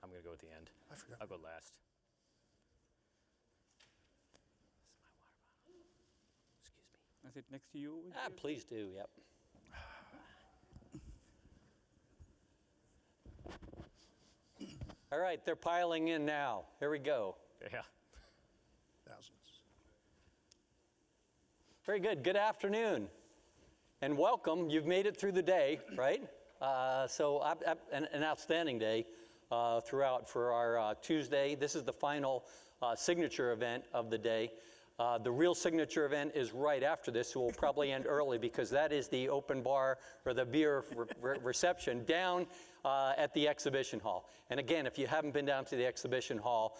I'm going to go at the end. I forgot. I'll go last. This is my water bottle. Excuse me. Is it next to you? Please do, yep. All right, they're piling in now. Here we go. Yeah. Thousands. Very good. Good afternoon. And welcome. You've made it through the day, right? So an outstanding day throughout for our Tuesday. This is the final signature event of the day. The real signature event is right after this, so we'll probably end early because that is the open bar or the beer reception down at the exhibition hall. And again, if you haven't been down to the exhibition hall,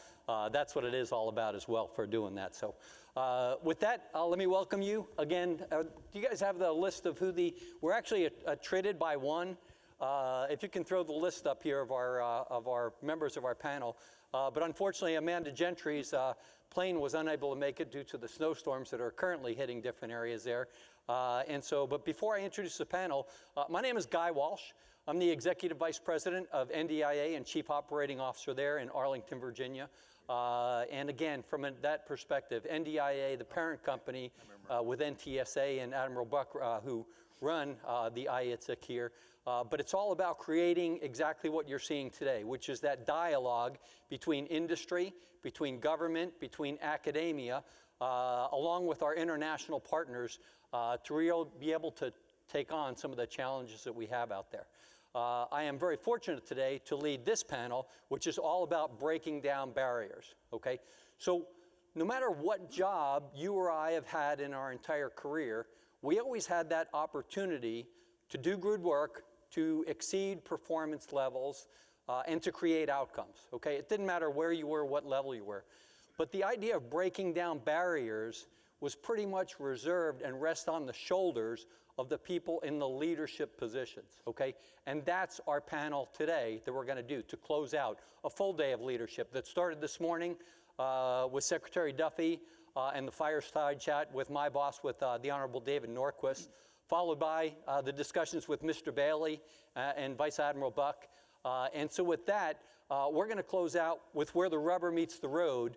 that's what it is all about as well for doing that. So with that, let me welcome you. Again, do you guys have the list of who we're actually traded by one. If you can throw the list up here of our members of our panel. But unfortunately, Amanda Gentry's plane was unable to make it due to the snowstorms that are currently hitting different areas there. But before I introduce the panel, my name is Guy Walsh. I'm the Executive Vice President of NDIA and Chief Operating Officer there in Arlington, Virginia. And again, from that perspective, NDIA, the parent company with NTSA and Admiral Buck, who run the ITSEC here. But it's all about creating exactly what you're seeing today, which is that dialogue between industry, between government, between academia, along with our international partners to be able to take on some of the challenges that we have out there. I am very fortunate today to lead this panel, which is all about breaking down barriers, okay? So no matter what job you or I have had in our entire career, we always had that opportunity to do good work, to exceed performance levels, and to create outcomes, okay? It didn't matter where you were, what level you were. But the idea of breaking down barriers was pretty much reserved and rest on the shoulders of the people in the leadership positions, okay? And that's our panel today that we're gonna do to close out a full day of leadership that started this morning with Secretary Duffy and the fireside chat with my boss, with the Honorable David Norquist, followed by the discussions with Mr. Bailey and Vice Admiral Buck. And so with that, we're going to close out with where the rubber meets the road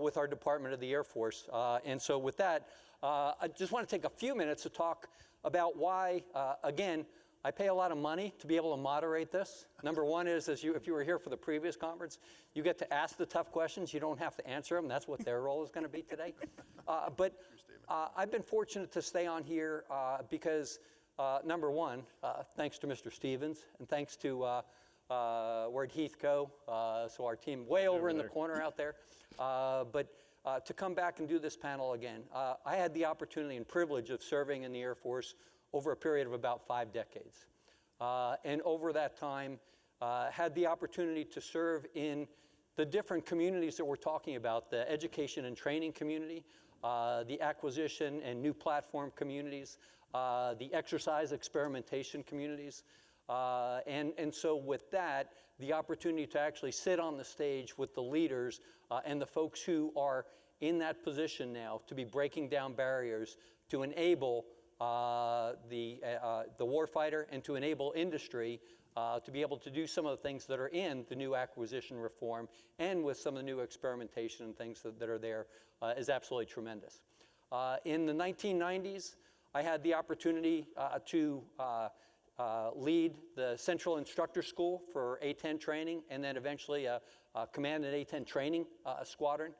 with our Department of the Air Force. And so with that, I just want to take a few minutes to talk about why, again, I pay a lot of money to be able to moderate this. Number one is, if you were here for the previous conference, you get to ask the tough questions. You don't have to answer them. That's what their role is going to be today. But I've been fortunate to stay on here because, number one, thanks to Mr. Stevens, and thanks to where'd Heath go? So our team way over in the corner out there. But to come back and do this panel again, I had the opportunity and privilege of serving in the Air Force over a period of about 5 decades. And over that time, had the opportunity to serve in the different communities that we're talking about, the education and training community, the acquisition and new platform communities, the exercise experimentation communities. And so with that, the opportunity to actually sit on the stage with the leaders and the folks who are in that position now to be breaking down barriers to enable the warfighter and to enable industry to be able to do some of the things that are in the new acquisition reform and with some of the new experimentation and things that are there is absolutely tremendous. In the 1990s, I had the opportunity to lead the Central Instructor School for A-10 training and then eventually a Command and A-10 training squadron.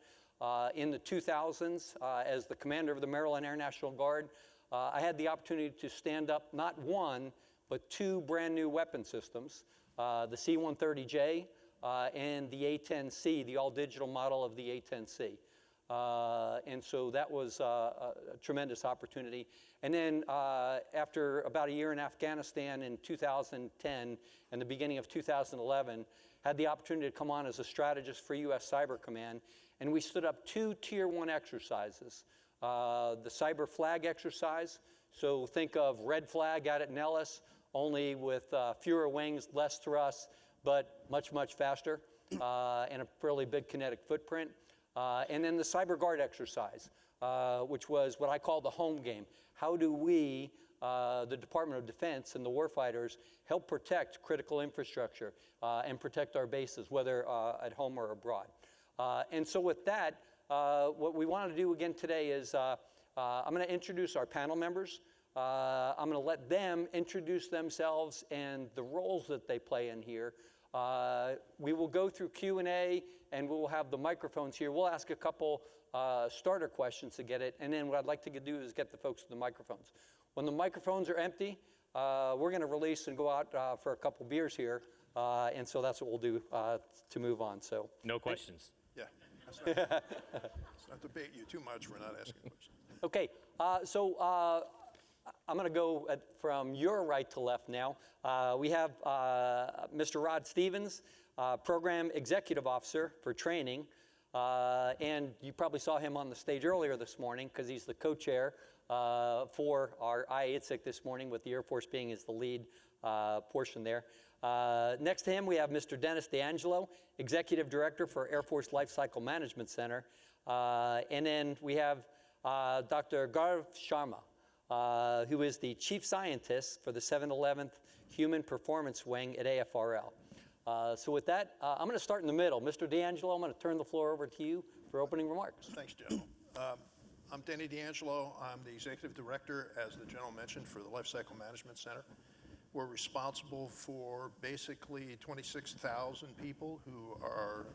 In the 2000s, as the commander of the Maryland Air National Guard, I had the opportunity to stand up not one, but 2 brand new weapon systems, the C-130J and the A-10C, the all-digital model of the A-10C. And so that was a tremendous opportunity. And then after about a year in Afghanistan in 2010 and the beginning of 2011, had the opportunity to come on as a strategist for U.S. Cyber Command, and we stood up 2 Tier 1 exercises. The cyber flag exercise, so think of red flag out at Nellis, only with fewer wings, less thrust, but much, much faster, and a fairly big kinetic footprint. And then the cyber guard exercise, which was what I call the home game. How do we the Department of Defense and the warfighters help protect critical infrastructure and protect our bases, whether at home or abroad. And so with that, what we want to do again today is I'm going to introduce our panel members. I'm going to let them introduce themselves and the roles that they play in here. We will go through Q&A, and we will have the microphones here. We'll ask a couple starter questions to get it, and then what I'd like to do is get the folks to the microphones. When the microphones are empty, we're going to release and go out for a couple beers here, and so that's what we'll do to move on. So no questions. Yeah. Let's not debate you too much. We're not asking questions. Okay, so I'm going to go from your right to left now. We have Mr. Rod Stevens, Program Executive Officer for Training. And you probably saw him on the stage earlier this morning because he's the co-chair for our ITSEC this morning, with the Air Force being the lead portion there. Next to him, we have Mr. Dennis D'Angelo, Executive Director for Air Force Lifecycle Management Center. And then we have Dr. Gaurav Sharma, who is the Chief Scientist for the 711th Human Performance Wing at AFRL. So with that, I'm going to start in the middle. Mr. D'Angelo, I'm going to turn the floor over to you for opening remarks. Thanks, General. I'm Denny D'Angelo. I'm the Executive Director, as the General mentioned, for the Lifecycle Management Center. We're responsible for basically 26,000 people who are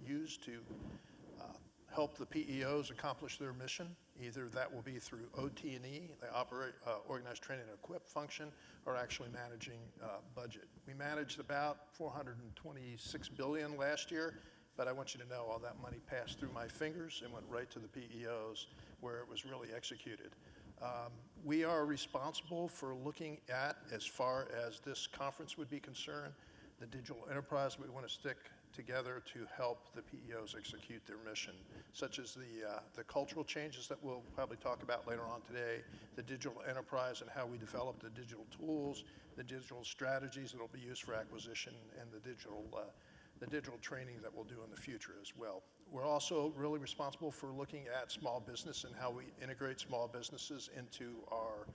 used to help the PEOs accomplish their mission. Either that will be through OT&E, the Organized Training and Equip function, or actually managing budget. We managed about $426 billion last year, but I want you to know all that money passed through my fingers and went right to the PEOs where it was really executed. We are responsible for looking at, as far as this conference would be concerned, the digital enterprise we want to stick together to help the PEOs execute their mission, such as the cultural changes that we'll probably talk about later on today, the digital enterprise and how we develop the digital tools, the digital strategies that will be used for acquisition, and the digital training that we'll do in the future as well. We're also really responsible for looking at small business and how we integrate small businesses into our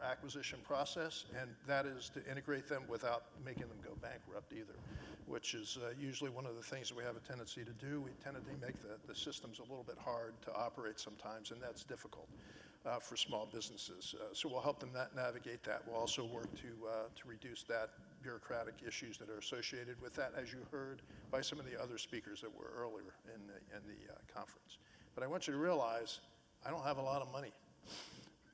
acquisition process, and that is to integrate them without making them go bankrupt either, which is usually one of the things that we have a tendency to do. We tend to make the systems a little bit hard to operate sometimes, and that's difficult for small businesses. So we'll help them navigate that. We'll also work to reduce that bureaucratic issues that are associated with that, as you heard by some of the other speakers that were earlier in the conference. But I want you to realize I don't have a lot of money,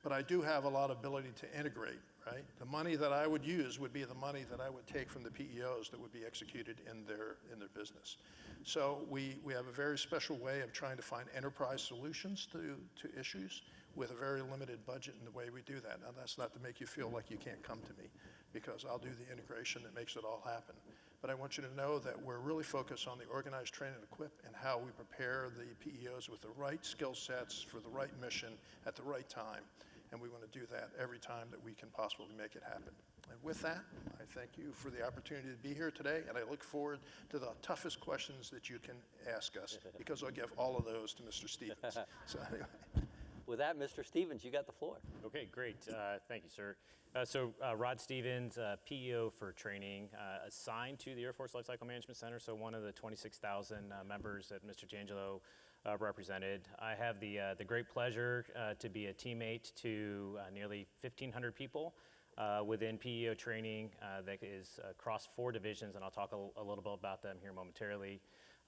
but I do have a lot of ability to integrate, right? The money that I would use would be the money that I would take from the PEOs that would be executed in their business. So we have a very special way of trying to find enterprise solutions to issues with a very limited budget in the way we do that. Now, that's not to make you feel like you can't come to me, because I'll do the integration that makes it all happen. But I want you to know that we're really focused on the organized train and equip and how we prepare the PEOs with the right skill sets for the right mission at the right time. And we want to do that every time that we can possibly make it happen. And with that, I thank you for the opportunity to be here today, and I look forward to the toughest questions that you can ask us, because I'll give all of those to Mr. Stevens. So anyway. With that, Mr. Stevens, you got the floor. Okay, great. Thank you, sir. So Rod Stevens, PEO for Training, assigned to the Air Force Lifecycle Management Center, so one of the 26,000 members that Mr. D'Angelo represented. I have the great pleasure to be a teammate to nearly 1,500 people within PEO training that is across 4 divisions, and I'll talk a little bit about them here momentarily.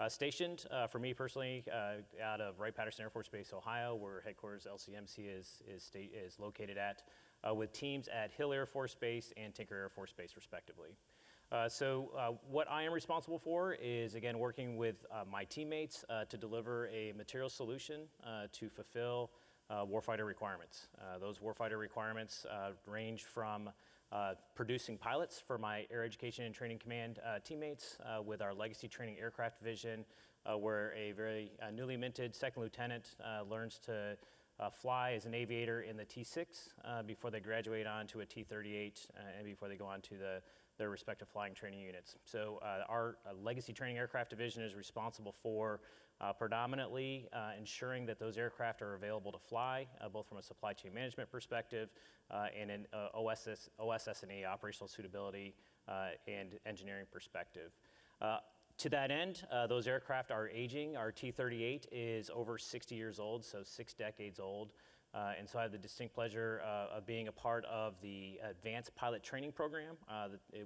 Stationed, for me personally, out of Wright-Patterson Air Force Base, Ohio, where headquarters LCMC is located at, with teams at Hill Air Force Base and Tinker Air Force Base, respectively. So what I am responsible for is, again, working with my teammates to deliver a material solution to fulfill warfighter requirements. Those warfighter requirements range from producing pilots for my Air Education and Training Command teammates with our Legacy Training Aircraft Division, where a very newly minted second lieutenant learns to fly as an aviator in the T6 before they graduate on to a T-38 and before they go on to their respective flying training units. So our Legacy Training Aircraft Division is responsible for predominantly ensuring that those aircraft are available to fly, both from a supply chain management perspective and an OSS&E, operational suitability and engineering perspective. To that end, those aircraft are aging. Our T-38 is over 60 years old, so 6 decades old. And so I have the distinct pleasure of being a part of the Advanced Pilot Training Program,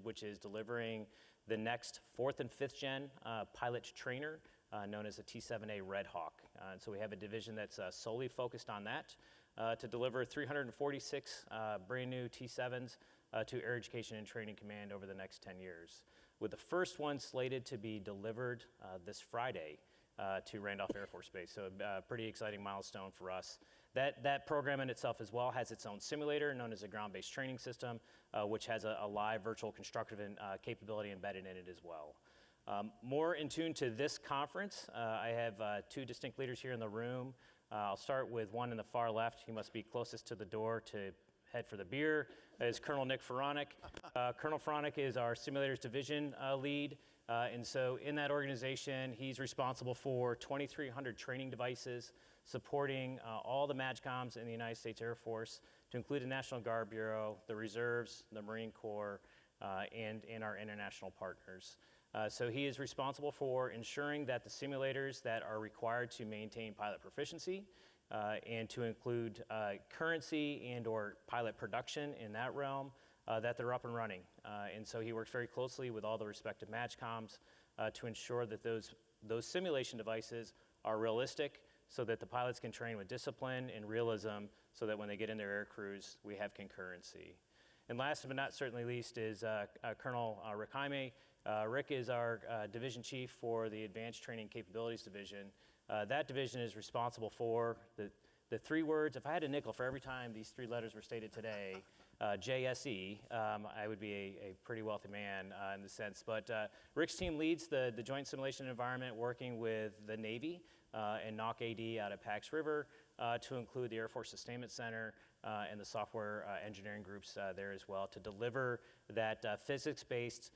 which is delivering the next 4th and 5th gen pilot trainer, known as the T-7A Red Hawk. And so we have a division that's solely focused on that to deliver 346 brand new T-7s to Air Education and Training Command over the next 10 years, with the first one slated to be delivered this Friday to Randolph Air Force Base. So a pretty exciting milestone for us. That program in itself as well has its own simulator known as a ground-based training system, which has a live virtual constructive capability embedded in it as well. More in tune to this conference, I have 2 distinct leaders here in the room. I'll start with one in the far left. He must be closest to the door to head for the beer. That is Colonel Nick Faronic. Colonel Faronic is our simulators division lead. And so in that organization, he's responsible for 2,300 training devices, supporting all the MAJCOMs in the United States Air Force, to include the National Guard Bureau, the Reserves, the Marine Corps, and our international partners. So he is responsible for ensuring that the simulators that are required to maintain pilot proficiency and to include currency and or pilot production in that realm, that they're up and running. And so he works very closely with all the respective MAJCOMs to ensure that those simulation devices are realistic, so that the pilots can train with discipline and realism, so that when they get in their air crews, we have concurrency. And last but not certainly least is Colonel Rick Jaime. Rick is our division chief for the Advanced Training Capabilities Division. That division is responsible for the 3 words. If I had a nickel for every time these 3 letters were stated today, JSE, I would be a pretty wealthy man in the sense. But Rick's team leads the Joint Simulation Environment, working with the Navy and NOC AD out at Pax River, to include the Air Force Sustainment Center and the software engineering groups there as well, to deliver that physics-based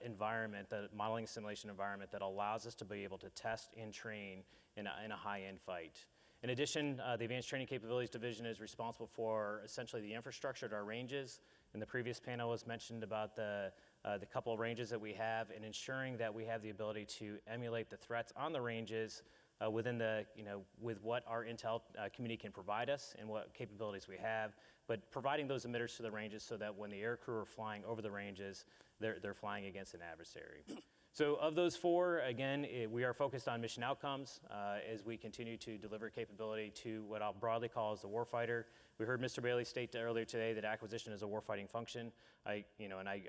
environment, the modeling and simulation environment that allows us to be able to test and train in a high-end fight. In addition, the Advanced Training Capabilities Division is responsible for essentially the infrastructure at our ranges. In the previous panel was mentioned about the couple of ranges that we have, and ensuring that we have the ability to emulate the threats on the ranges within with what our intel community can provide us and what capabilities we have, but providing those emitters to the ranges so that when the air crew are flying over the ranges, they're flying against an adversary. So of those 4, again, we are focused on mission outcomes as we continue to deliver capability to what I'll broadly call as the warfighter. We heard Mr. Bailey state earlier today that acquisition is a warfighting function. I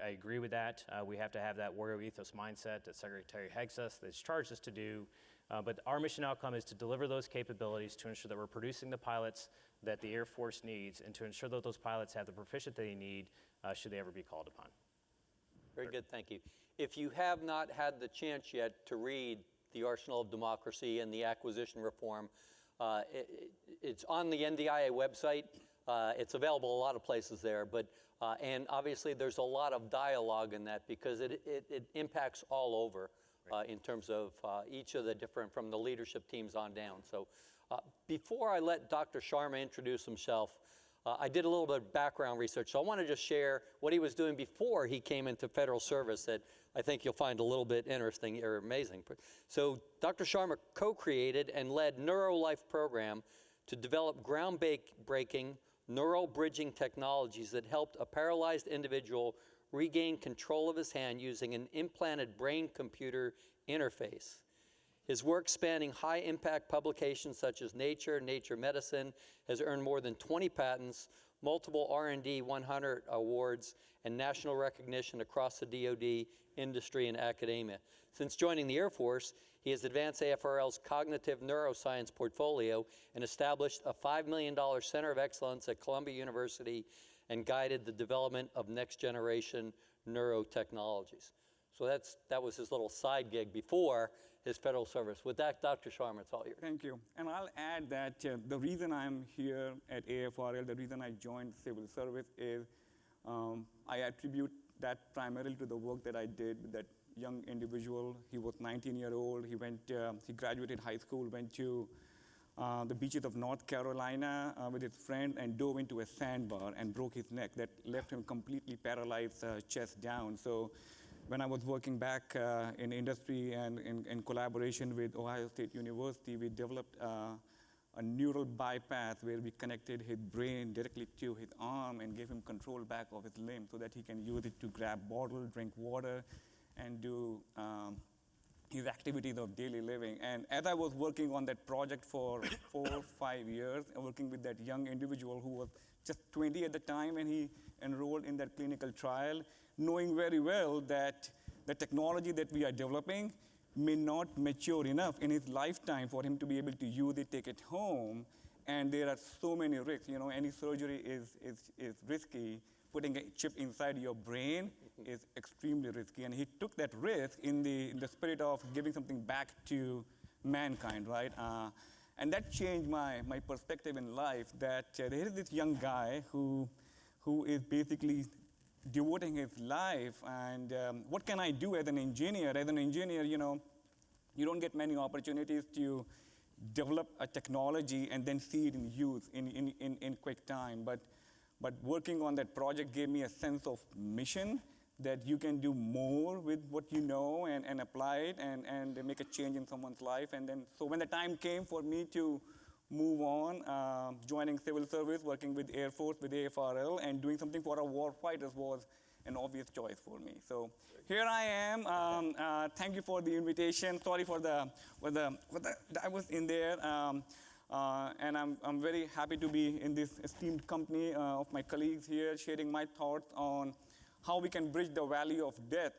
agree with that. We have to have that warrior ethos mindset that Secretary Hegseth has charged us to do. But our mission outcome is to deliver those capabilities to ensure that we're producing the pilots that the Air Force needs, and to ensure that those pilots have the proficiency they need should they ever be called upon. Very good, thank you. If you have not had the chance yet to read The Arsenal of Democracy and the Acquisition Reform, it's on the NDIA website. It's available a lot of places there, but and obviously there's a lot of dialogue in that, because it impacts all over in terms of each of the different, from the leadership teams on down. So before I let Dr. Sharma introduce himself, I did a little bit of background research, so I want to just share what he was doing before he came into federal service that I think you'll find a little bit interesting or amazing. So Dr. Sharma co-created and led NeuroLife program to develop groundbreaking neural bridging technologies that helped a paralyzed individual regain control of his hand using an implanted brain-computer interface. His work, spanning high-impact publications such as Nature, Nature Medicine, has earned more than 20 patents, multiple R&D 100 awards, and national recognition across the DoD, industry, and academia. Since joining the Air Force, he has advanced AFRL's cognitive neuroscience portfolio and established a $5 million Center of Excellence at Columbia University and guided the development of next-generation neurotechnologies. So that was his little side gig before his federal service. With that, Dr. Sharma, it's all yours. Thank you. And I'll add that the reason I'm here at AFRL, the reason I joined civil service is I attribute that primarily to the work that I did with that young individual. He was 19-year-old. He graduated high school, went to the beaches of North Carolina with his friend and dove into a sandbar and broke his neck. That left him completely paralyzed, chest down. So when I was working back in industry and in collaboration with Ohio State University, we developed a neural bypass where we connected his brain directly to his arm and gave him control back of his limb so that he can use it to grab bottle, drink water, and do his activities of daily living. And as I was working on that project for 4 or 5 years, working with that young individual who was just 20 at the time, and he enrolled in that clinical trial, knowing very well that the technology that we are developing may not mature enough in his lifetime for him to be able to use it, take it home, and there are so many risks. You know, any surgery is risky. Putting a chip inside your brain is extremely risky, and he took that risk in the spirit of giving something back to mankind, right? And that changed my perspective in life, that there is this young guy who is basically devoting his life, and what can I do as an engineer? As an engineer, you know, you don't get many opportunities to develop a technology and then see it in use in quick time. But working on that project gave me a sense of mission, that you can do more with what you know and apply it and make a change in someone's life. And then, so when the time came for me to move on, joining civil service, working with Air Force, with AFRL, and doing something for our war fighters was an obvious choice for me. So here I am. Thank you for the invitation. Sorry for I was in there. And I'm very happy to be in this esteemed company of my colleagues here, sharing my thoughts on how we can bridge the valley of death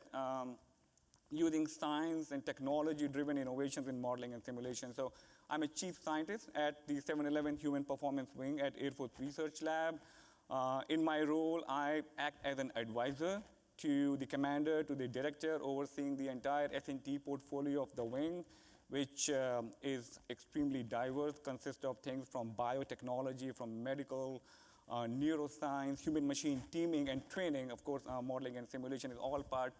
using science and technology-driven innovations in modeling and simulation. So I'm a chief scientist at the 711 Human Performance Wing at Air Force Research Lab. In my role, I act as an advisor to the commander, to the director, overseeing the entire S&T portfolio of the wing, which is extremely diverse, consists of things from biotechnology, from medical, neuroscience, human-machine teaming and training. Of course, modeling and simulation is all part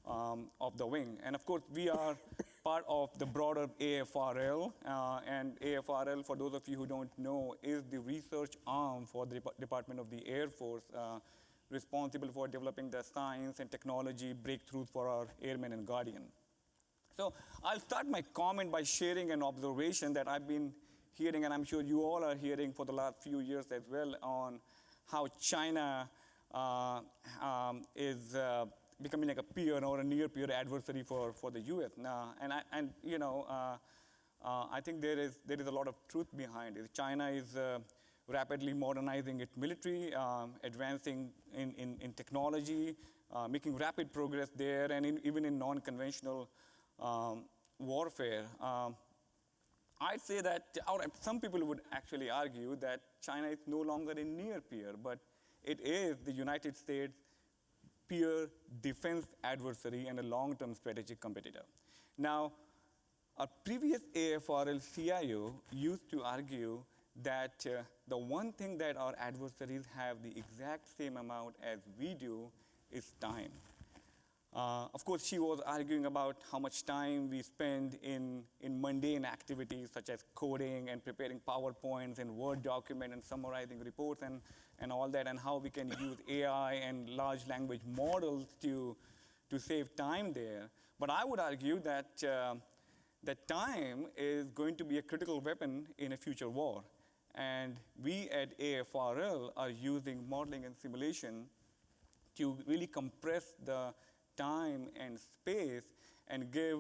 of the wing. And of course, we are part of the broader AFRL. And AFRL, for those of you who don't know, is the research arm for the Department of the Air Force, responsible for developing the science and technology breakthroughs for our airmen and guardian. So I'll start my comment by sharing an observation that I've been hearing, and I'm sure you all are hearing for the last few years as well, on how China is becoming like a peer or a near-peer adversary for the U.S. Now, and you know, I think there is a lot of truth behind it. China is rapidly modernizing its military, advancing in technology, making rapid progress there, and even in non-conventional warfare. I'd say that some people would actually argue that China is no longer a near peer, but it is the United States' peer defense adversary and a long-term strategic competitor. Now, our previous AFRL CIO used to argue that the one thing that our adversaries have the exact same amount as we do is time. Of course, she was arguing about how much time we spend in mundane activities such as coding and preparing PowerPoints and Word document and summarizing reports and all that, and how we can use AI and large language models to save time there. But I would argue that that time is going to be a critical weapon in a future war. And we at AFRL are using modeling and simulation to really compress the time and space and give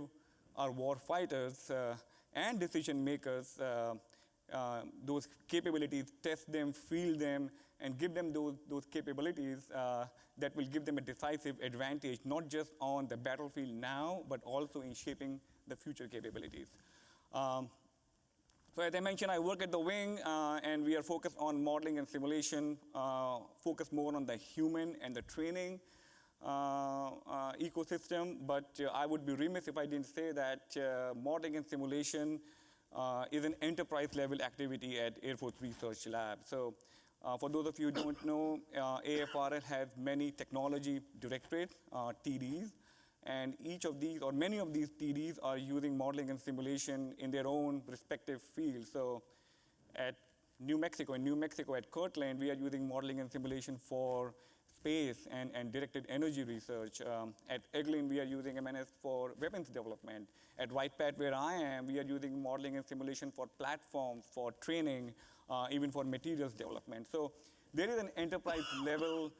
our war fighters and decision makers those capabilities, test them, field them, and give them those capabilities that will give them a decisive advantage, not just on the battlefield now, but also in shaping the future capabilities. So as I mentioned, I work at the wing, and we are focused on modeling and simulation, focused more on the human and the training ecosystem, but I would be remiss if I didn't say that modeling and simulation is an enterprise-level activity at Air Force Research Lab. So For those of you who don't know, AFRL has many technology directorates, TDs, and each of these, or many of these TDs are using modeling and simulation in their own respective fields. So at New Mexico at Kirtland, we are using modeling and simulation for space and directed energy research. At Eglin, we are using MNS for weapons development. At White Pat, where I am, we are using modeling and simulation for platforms, for training, even for materials development. So there is an enterprise level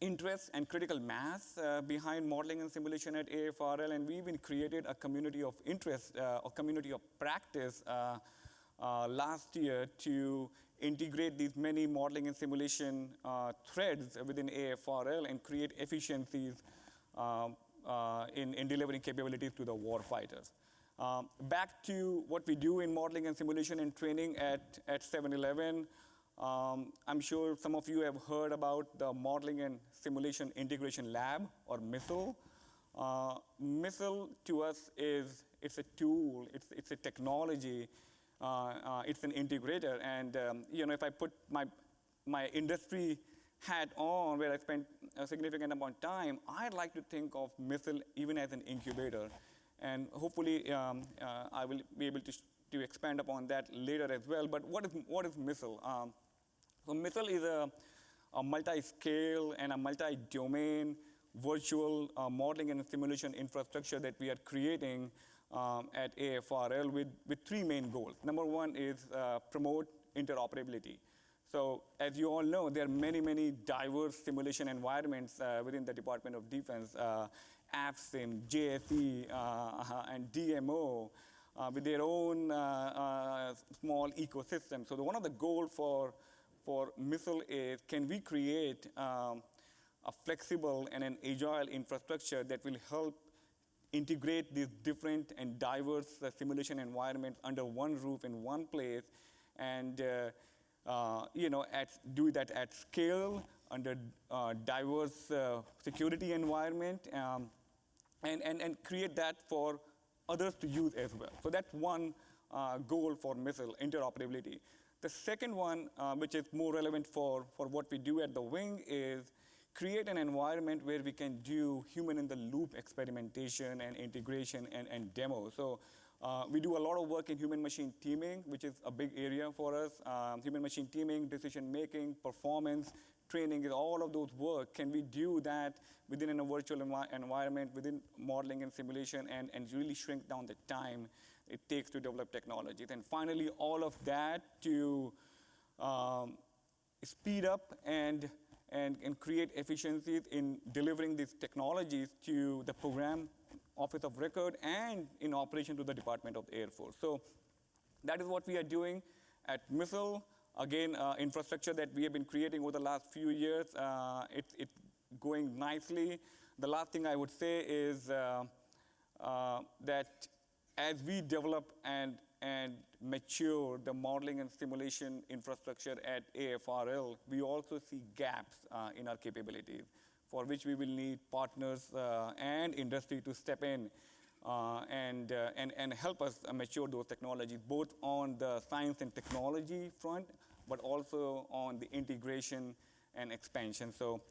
interest and critical mass behind modeling and simulation at AFRL, and we even created a community of interest, a community of practice last year to integrate these many modeling and simulation threads within AFRL and create efficiencies in delivering capabilities to the warfighters. Back to what we do in modeling and simulation and training at 7-Eleven. I'm sure some of you have heard about the Modeling and Simulation Integration Lab, or MISSIL. MISSIL to us it's a tool, it's a technology, it's an integrator. And if I put my industry hat on, where I spent a significant amount of time, I'd like to think of MISSIL even as an incubator. And hopefully I will be able to expand upon that later as well. But what is MISSIL? So MISSIL is a multi-scale and a multi-domain virtual modeling and simulation infrastructure that we are creating at AFRL with three main goals. Number one is promote interoperability. So as you all know, there are many diverse simulation environments within the Department of Defense, AFSIM, JSE, and DMO, with their own small ecosystem. So one of the goals for MISSIL is, can we create a flexible and an agile infrastructure that will help integrate these different and diverse simulation environments under one roof in one place, and do that at scale under diverse security environment, and create that for others to use as well. So that's one goal for MISSIL, interoperability. The second one, which is more relevant for what we do at the wing, is create an environment where we can do human-in-the-loop experimentation and integration and demo. So we do a lot of work in human-machine teaming, which is a big area for us. Human-machine teaming, decision-making, performance, training, all of those work. Can we do that within a virtual environment, within modeling and simulation, and really shrink down the time it takes to develop technologies? And finally, all of that to speed up and create efficiencies in delivering these technologies to the program office of record and in operation to the Department of the Air Force. So that is what we are doing at MISSIL. Again, infrastructure that we have been creating over the last few years. It's going nicely. The last thing I would say is that as we develop and mature the modeling and simulation infrastructure at AFRL, we also see gaps in our capabilities, for which we will need partners and industry to step in and help us mature those technologies, both on the science and technology front, but also on the integration and expansion. So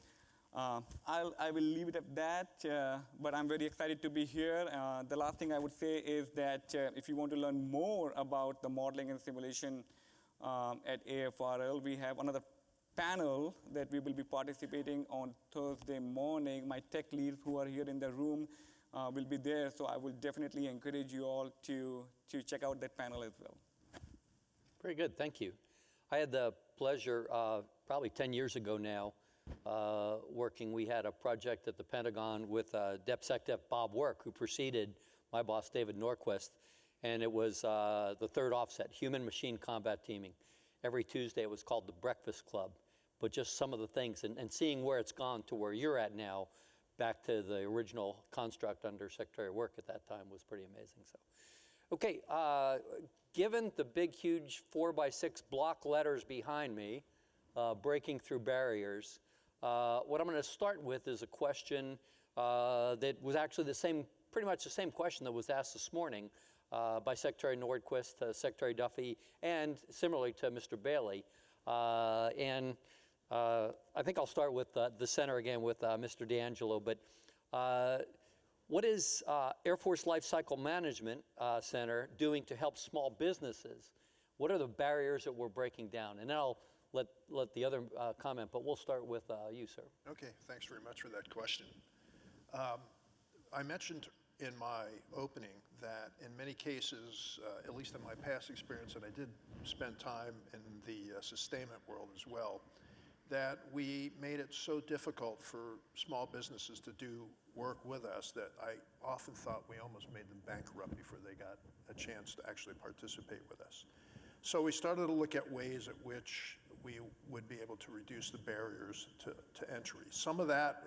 I will leave it at that, but I'm very excited to be here. The last thing I would say is that if you want to learn more about the modeling and simulation at AFRL, we have another panel that we will be participating on Thursday morning. My tech leads who are here in the room will be there, so I will definitely encourage you all to check out that panel as well. Very good, thank you. I had the pleasure, probably 10 years ago now, we had a project at the Pentagon with DepSecDef Bob Work, who preceded my boss, David Norquist, and it was the third offset, human-machine combat teaming. Every Tuesday it was called the Breakfast Club, but just some of the things, and seeing where it's gone to where you're at now, back to the original construct under Secretary of Work at that time, was pretty amazing. So, okay, given the big, huge 4x6 block letters behind me, breaking through barriers, what I'm going to start with is a question that was actually pretty much the same question that was asked this morning by Secretary Nordquist, Secretary Duffy, and similarly to Mr. Bailey. I think I'll start with the center again with Mr. D'Angelo, but what is Air Force Lifecycle Management Center doing to help small businesses? What are the barriers that we're breaking down? And then I'll let the other comment, but we'll start with you, sir. Okay, thanks very much for that question. I mentioned in my opening that in many cases, at least in my past experience, and I did spend time in the sustainment world as well, that we made it so difficult for small businesses to do work with us that I often thought we almost made them bankrupt before they got a chance to actually participate with us. So we started to look at ways at which we would be able to reduce the barriers to entry. Some of that,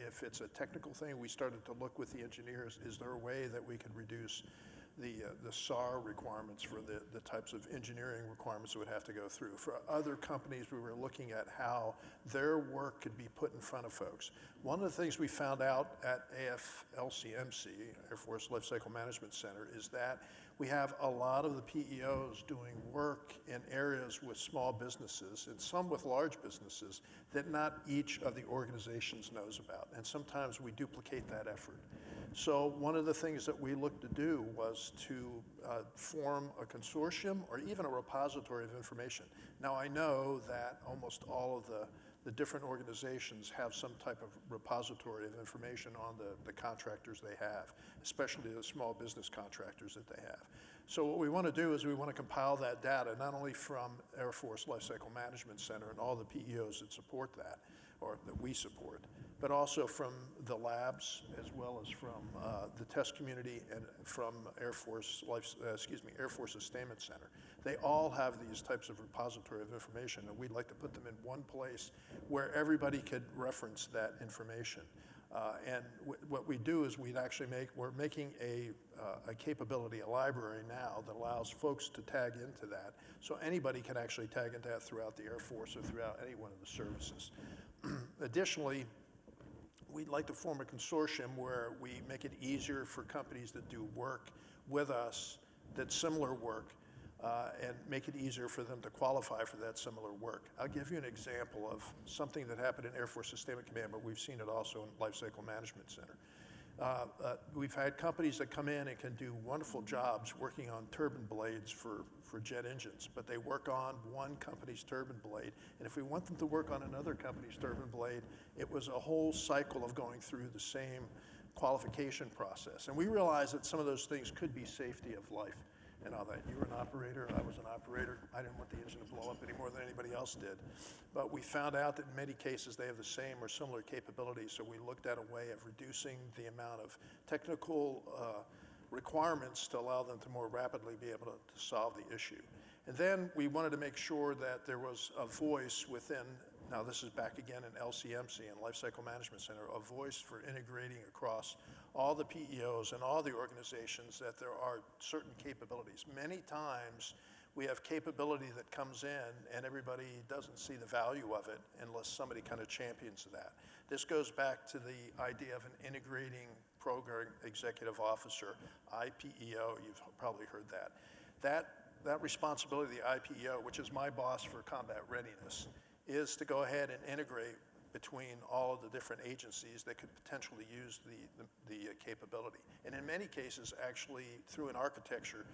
if it's a technical thing, we started to look with the engineers, is there a way that we could reduce the SAR requirements for the types of engineering requirements that would have to go through. For other companies, we were looking at how their work could be put in front of folks. One of the things we found out at AFLCMC, Air Force Lifecycle Management Center, is that we have a lot of the PEOs doing work in areas with small businesses and some with large businesses that not each of the organizations knows about. And sometimes we duplicate that effort. So one of the things that we looked to do was to form a consortium or even a repository of information. Now I know that almost all of the different organizations have some type of repository of information on the contractors they have, especially the small business contractors that they have. So what we want to do is we want to compile that data, not only from Air Force Lifecycle Management Center and all the PEOs that support that, or that we support, but also from the labs as well as from the test community and from Air Force Sustainment Center. They all have these types of repository of information, and we'd like to put them in one place where everybody could reference that information. And what we do is we're making a capability, a library now that allows folks to tag into that. So anybody can actually tag into that throughout the Air Force or throughout any one of the services. Additionally, we'd like to form a consortium where we make it easier for companies that do work with us, that's similar work, and make it easier for them to qualify for that similar work. I'll give you an example of something that happened in Air Force Sustainment Command, but we've seen it also in Lifecycle Management Center. We've had companies that come in and can do wonderful jobs working on turbine blades for jet engines, but they work on one company's turbine blade. And if we want them to work on another company's turbine blade, it was a whole cycle of going through the same qualification process. And we realized that some of those things could be safety of life and all that. You were an operator, I was an operator. I didn't want the engine to blow up any more than anybody else did. But we found out that in many cases they have the same or similar capabilities, so we looked at a way of reducing the amount of technical requirements to allow them to more rapidly be able to solve the issue. And then we wanted to make sure that there was a voice within, now this is back again in LCMC and Lifecycle Management Center, a voice for integrating across all the PEOs and all the organizations that there are certain capabilities. Many times we have capability that comes in and everybody doesn't see the value of it unless somebody kind of champions that. This goes back to the idea of an integrating program executive officer, IPEO, you've probably heard that. That responsibility of the IPEO, which is my boss for combat readiness, is to go ahead and integrate between all of the different agencies that could potentially use the capability. And in many cases, actually, through an architecture,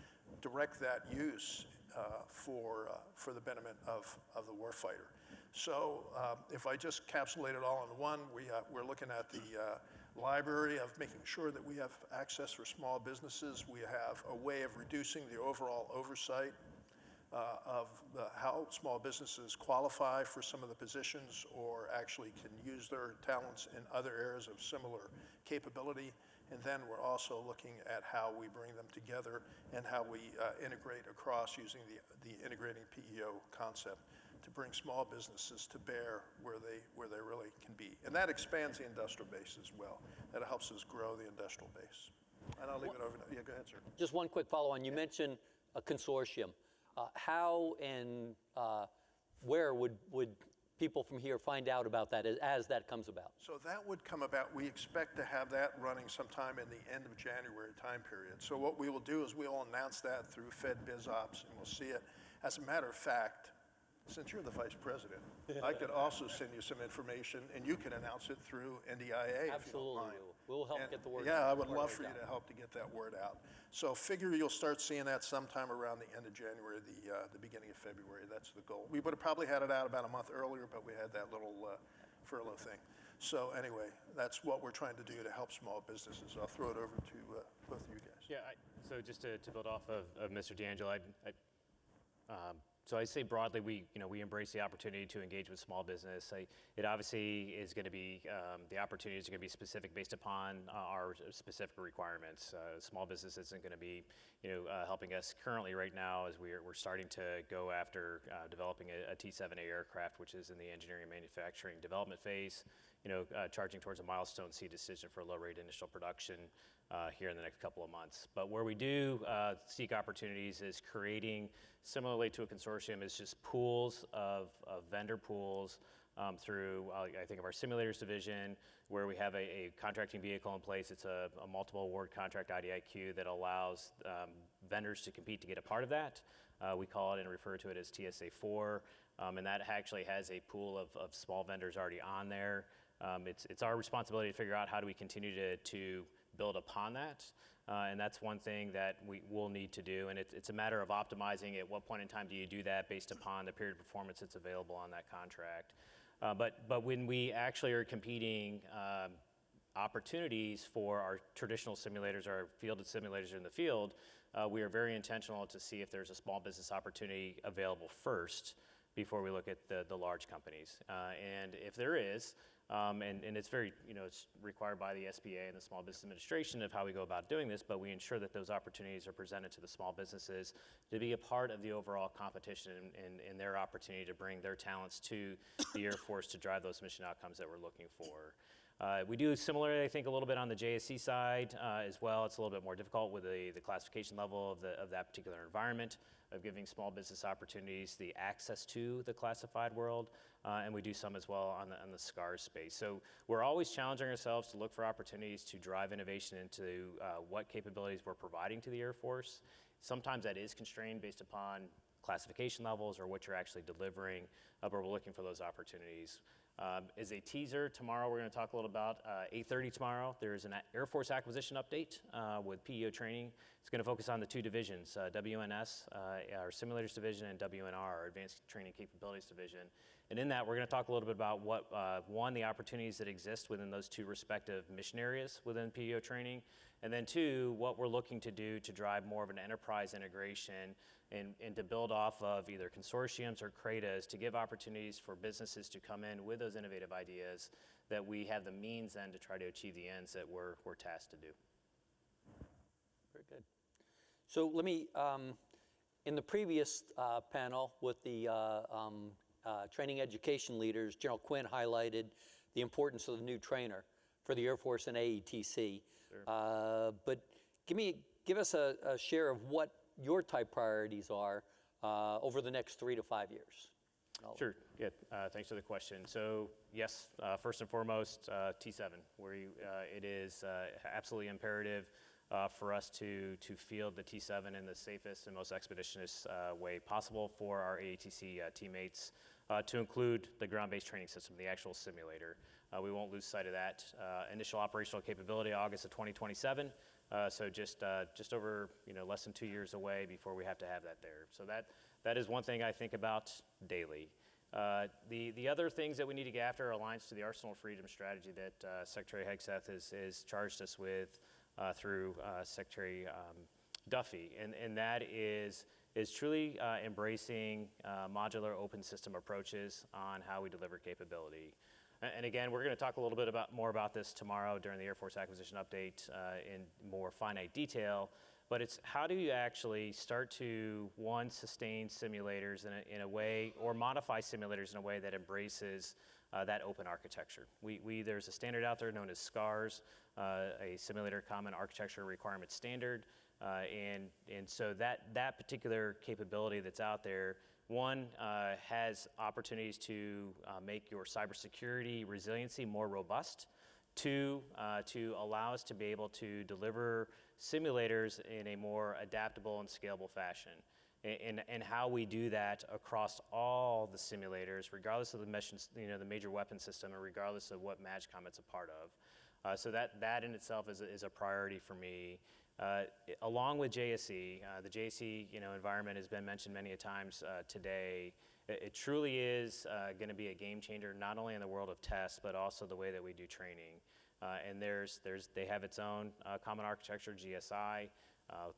direct that use for the betterment of the warfighter. So if I just capsulate it all in one, we're looking at the library of making sure that we have access for small businesses. We have a way of reducing the overall oversight of how small businesses qualify for some of the positions or actually can use their talents in other areas of similar capability. And then we're also looking at how we bring them together and how we integrate across using the integrating PEO concept to bring small businesses to bear where they really can be. And that expands the industrial base as well. That helps us grow the industrial base. And I'll leave it over to, yeah, go ahead, sir. Just one quick follow-on. You mentioned a consortium. How and where would people from here find out about that as that comes about? So that would come about, we expect to have that running sometime in the end of January time period. So what we will do is we'll announce that through Fed Biz Ops and we'll see it. As a matter of fact, since you're the vice president, I could also send you some information, and you can announce it through NDIA if you don't Absolutely, mind. we'll help And, get the word yeah, out. I would Word love right for you down. to help to get that word out. So figure you'll start seeing that sometime around the end of January, the beginning of February. That's the goal. We would have probably had it out about a month earlier, but we had that little furlough thing. So anyway, that's what we're trying to do to help small businesses. I'll throw it over to both of you guys. Yeah, so just to build off of Mr. D'Angelo, so I say broadly, we embrace the opportunity to engage with small business. It obviously is going to be, the opportunities are going to be specific based upon our specific requirements. Small business isn't going to be, helping us currently right now as we're starting to go after developing a T-7A aircraft, which is in the engineering and manufacturing development phase, charging towards a milestone C decision for low rate initial production here in the next couple of months. But where we do seek opportunities is creating, similarly to a consortium, is just pools of vendor pools through, I think of our simulators division, where we have a contracting vehicle in place. It's a multiple award contract IDIQ that allows vendors to compete to get a part of that. We call it and refer to it as TSA4, and that actually has a pool of small vendors already on there. It's our responsibility to figure out how do we continue to build upon that. And that's one thing that we will need to do. And it's a matter of optimizing at what point in time do you do that based upon the period of performance that's available on that contract. But when we actually are competing opportunities for our traditional simulators, our fielded simulators in the field, we are very intentional to see if there's a small business opportunity available first before we look at the large companies. And if there is, and it's very, it's required by the SBA and the Small Business Administration of how we go about doing this, but we ensure that those opportunities are presented to the small businesses to be a part of the overall competition and their opportunity to bring their talents to the Air Force to drive those mission outcomes that we're looking for. We do similarly, I think, a little bit on the JSC side as well. It's a little bit more difficult with the classification level of that particular environment, of giving small business opportunities the access to the classified world, and we do some as well on the SCARS space. So we're always challenging ourselves to look for opportunities to drive innovation into what capabilities we're providing to the Air Force. Sometimes that is constrained based upon classification levels or what you're actually delivering, but we're looking for those opportunities. As a teaser, tomorrow we're going to talk a little about 8:30 tomorrow. There's an Air Force acquisition update with PEO training. It's going to focus on the two divisions, WNS, our simulators division, and WNR, our advanced training capabilities division. And in that, we're going to talk a little bit about what, one, the opportunities that exist within those two respective mission areas within PEO training, and then two, what we're looking to do to drive more of an enterprise integration and to build off of either consortiums or CRADAs to give opportunities for businesses to come in with those innovative ideas that we have the means then to try to achieve the ends that we're tasked to do. Very good. So let me, in the previous panel with the training education leaders, General Quinn highlighted the importance of the new trainer for the Air Force and AETC. Sure. But give us a share of what your type priorities are over the next 3 to 5 years. Sure, yeah, thanks for the question. So yes, first and foremost, T7, where it is absolutely imperative for us to field the T7 in the safest and most expeditious way possible for our AETC teammates, to include the ground-based training system, the actual simulator. We won't lose sight of that. Initial operational capability, August of 2027. So just over less than 2 years away before we have to have that there. So that is one thing I think about daily. The other things that we need to get after are aligns to the Arsenal of Freedom strategy that Secretary Hegseth has charged us with through Secretary Duffy, and that is truly embracing modular open system approaches on how we deliver capability. And again, we're going to talk a little bit more about this tomorrow during the Air Force acquisition update in more finite detail, but it's how do you actually start to, one, sustain simulators in a way, or modify simulators in a way that embraces that open architecture. There's a standard out there known as SCARS, a Simulator Common Architecture Requirement Standard, and so that particular capability that's out there, one, has opportunities to make your cybersecurity resiliency more robust. Two, to allow us to be able to deliver simulators in a more adaptable and scalable fashion. and how we do that across all the simulators, regardless of the the major weapon system, and regardless of what MAGCOM it's a part of. So that in itself is a priority for me. Along with JSE, the JSE environment has been mentioned many a times today. It truly is going to be a game changer, not only in the world of tests, but also the way that we do training. And they have its own common architecture, GSI,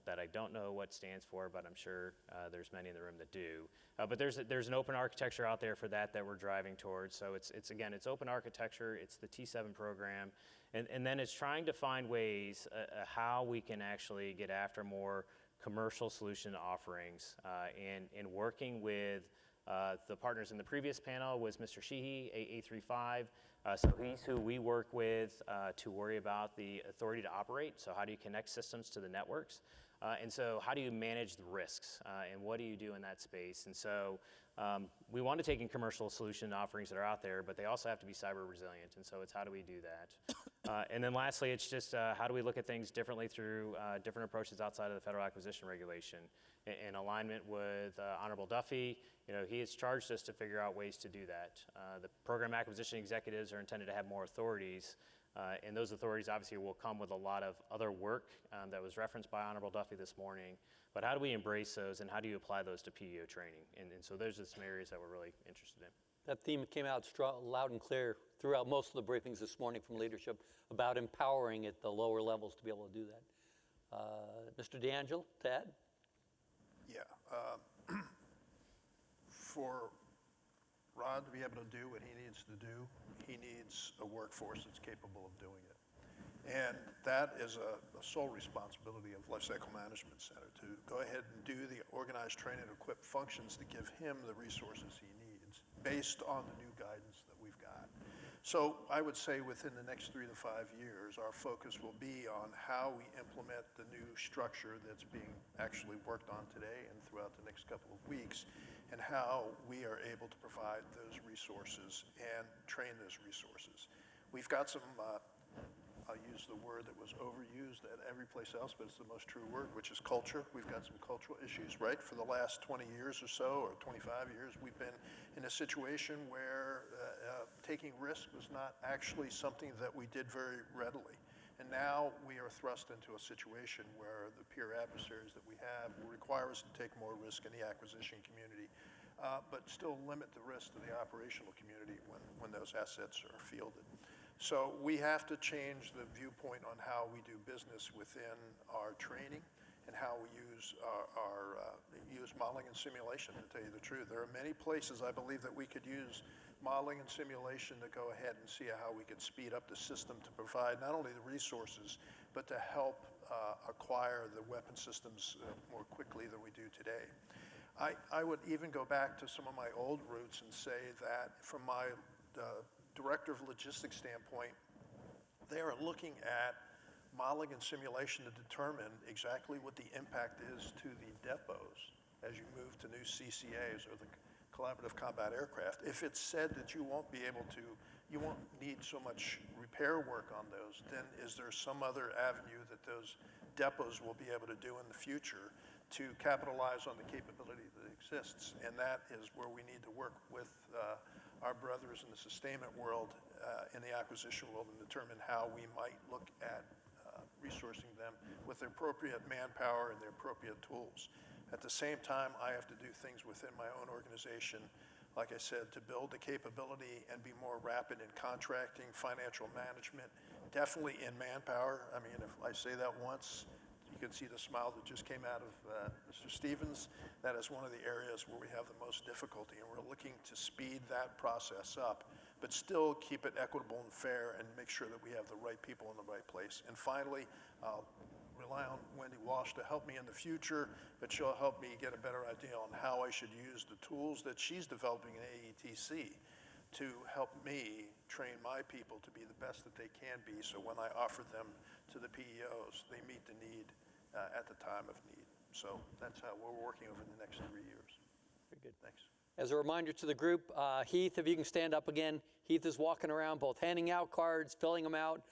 that I don't know what stands for, but I'm sure there's many in the room that do. But there's an open architecture out there for that we're driving towards. So it's open architecture, it's the T7 program, and then it's trying to find ways how we can actually get after more commercial solution offerings, and working with the partners in the previous panel was Mr. Sheehy, A35. So he's who we work with to worry about the authority to operate. So how do you connect systems to the networks? And so how do you manage the risks? And what do you do in that space? And so we want to take in commercial solution offerings that are out there, but they also have to be cyber resilient. And so it's how do we do that? And then lastly, it's just how do we look at things differently through different approaches outside of the Federal Acquisition Regulation. In alignment with Honorable Duffy, he has charged us to figure out ways to do that. The program acquisition executives are intended to have more authorities, and those authorities obviously will come with a lot of other work that was referenced by Honorable Duffy this morning. But how do we embrace those, and how do you apply those to PEO training? And so those are some areas that we're really interested in. That theme came out loud and clear throughout most of the briefings this morning from leadership about empowering at the lower levels to be able to do that. Mr. D'Angelo, to add? Yeah. For Rod to be able to do what he needs to do, he needs a workforce that's capable of doing it. And that is a sole responsibility of Lifecycle Management Center, to go ahead and do the organized, train, and equip functions to give him the resources he needs based on the new guidance that we've got. So I would say within the next 3 to 5 years, our focus will be on how we implement the new structure that's being actually worked on today and throughout the next couple of weeks, and how we are able to provide those resources and train those resources. We've got some, I'll use the word that was overused at every place else, but it's the most true word, which is culture. We've got some cultural issues, right? For the last 20 years or so, or 25 years, we've been in a situation where taking risk was not actually something that we did very readily. And now we are thrust into a situation where the peer adversaries that we have will require us to take more risk in the acquisition community, but still limit the risk to the operational community when those assets are fielded. So we have to change the viewpoint on how we do business within our training and how we use use modeling and simulation, to tell you the truth. There are many places I believe that we could use modeling and simulation to go ahead and see how we could speed up the system to provide not only the resources, but to help acquire the weapon systems more quickly than we do today. I would even go back to some of my old roots and say that from my director of logistics standpoint, they are looking at modeling and simulation to determine exactly what the impact is to the depots as you move to new CCAs or the collaborative combat aircraft. If it's said that you won't need so much repair work on those, then is there some other avenue that those depots will be able to do in the future to capitalize on the capability that exists? And that is where we need to work with our brothers in the sustainment world, in the acquisition world, and determine how we might look at resourcing them with the appropriate manpower and the appropriate tools. At the same time, I have to do things within my own organization, like I said, to build the capability and be more rapid in contracting, financial management, definitely in manpower. I mean, if I say that once, you can see the smile that just came out of Mr. Stevens. That is one of the areas where we have the most difficulty, and we're looking to speed that process up, but still keep it equitable and fair and make sure that we have the right people in the right place. And finally, I'll rely on Wendy Walsh to help me in the future, but she'll help me get a better idea on how I should use the tools that she's developing in AETC to help me train my people to be the best that they can be, so when I offer them to the PEOs, they meet the need at the time of need. So that's how we're working over the next 3 years. Very good. Thanks. As a reminder to the group, Heath, if you can stand up again. Heath is walking around both handing out cards, filling them out,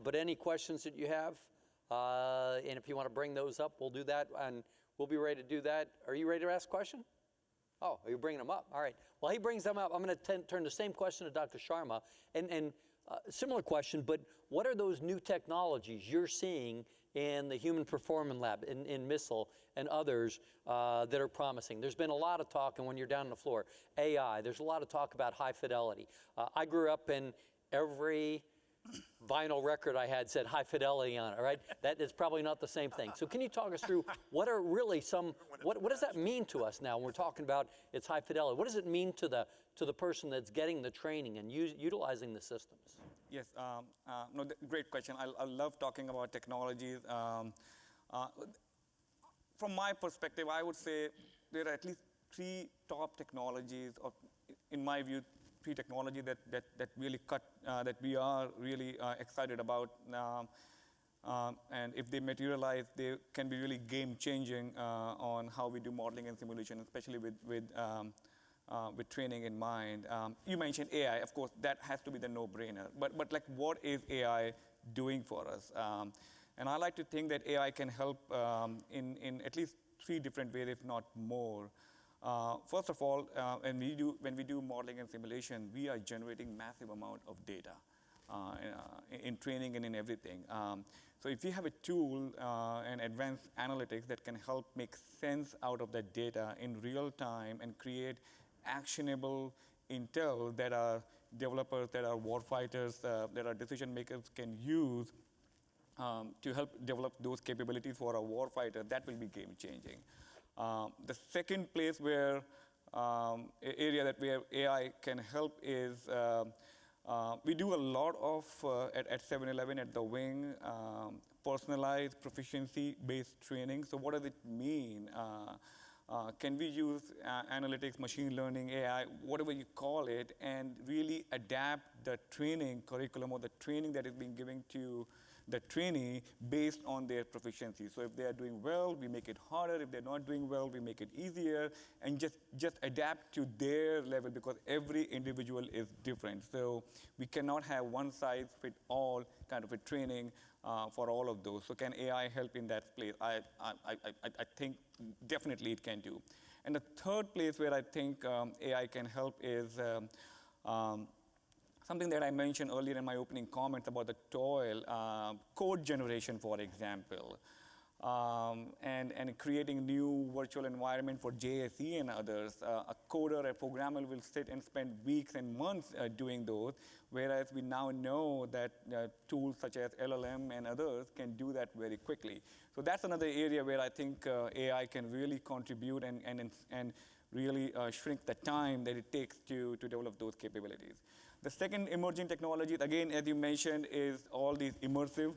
but any questions that you have, And if you want to bring those up, we'll do that, and we'll be ready to do that. Are you ready to ask a question? Oh, you're bringing them up. All right. While he brings them up, I'm going to turn the same question to Dr. Sharma. And similar question, but what are those new technologies you're seeing in the Human Performance Lab, in Missile and others that are promising? There's been a lot of talk, and when you're down on the floor, AI, there's a lot of talk about high fidelity. I grew up in every vinyl record I had said high fidelity on it, right? That is probably not the same thing. So can you talk us through what are really what does that mean to us now when we're talking about it's high fidelity? What does it mean to the person that's getting the training and utilizing the systems? Yes, no, great question. I love talking about technologies. From my perspective, I would say there are at least 3 top technologies, or in my view, 3 technologies that really that we are really excited about. And if they materialize, they can be really game-changing on how we do modeling and simulation, especially with training in mind. You mentioned AI, of course, that has to be the no-brainer. But like, what is AI doing for us? And I like to think that AI can help in at least 3 different ways, if not more. First of all, when we do modeling and simulation, we are generating massive amount of data in training and in everything. So if you have a tool and advanced analytics that can help make sense out of that data in real time and create actionable intel that our developers, that our warfighters, that our decision makers can use to help develop those capabilities for our warfighter, that will be game changing. The second place where area where AI can help is we do a lot of at 7-Eleven at the wing personalized proficiency-based training. So what does it mean? Can we use analytics, machine learning, AI, whatever you call it, and really adapt the training curriculum or the training that is being given to the trainee based on their proficiency? So if they are doing well, we make it harder. If they're not doing well, we make it easier, and just adapt to their level, because every individual is different. So we cannot have one size fit all kind of a training for all of those. So can AI help in that place? I think definitely it can do. And the third place where I think AI can help is something that I mentioned earlier in my opening comments about the toil, code generation, for example, and creating new virtual environment for JSE and others. A coder, a programmer will sit and spend weeks and months doing those, whereas we now know that tools such as LLM and others can do that very quickly. So that's another area where I think AI can really contribute and really shrink the time that it takes to develop those capabilities. The second emerging technology, again, as you mentioned, is all these immersive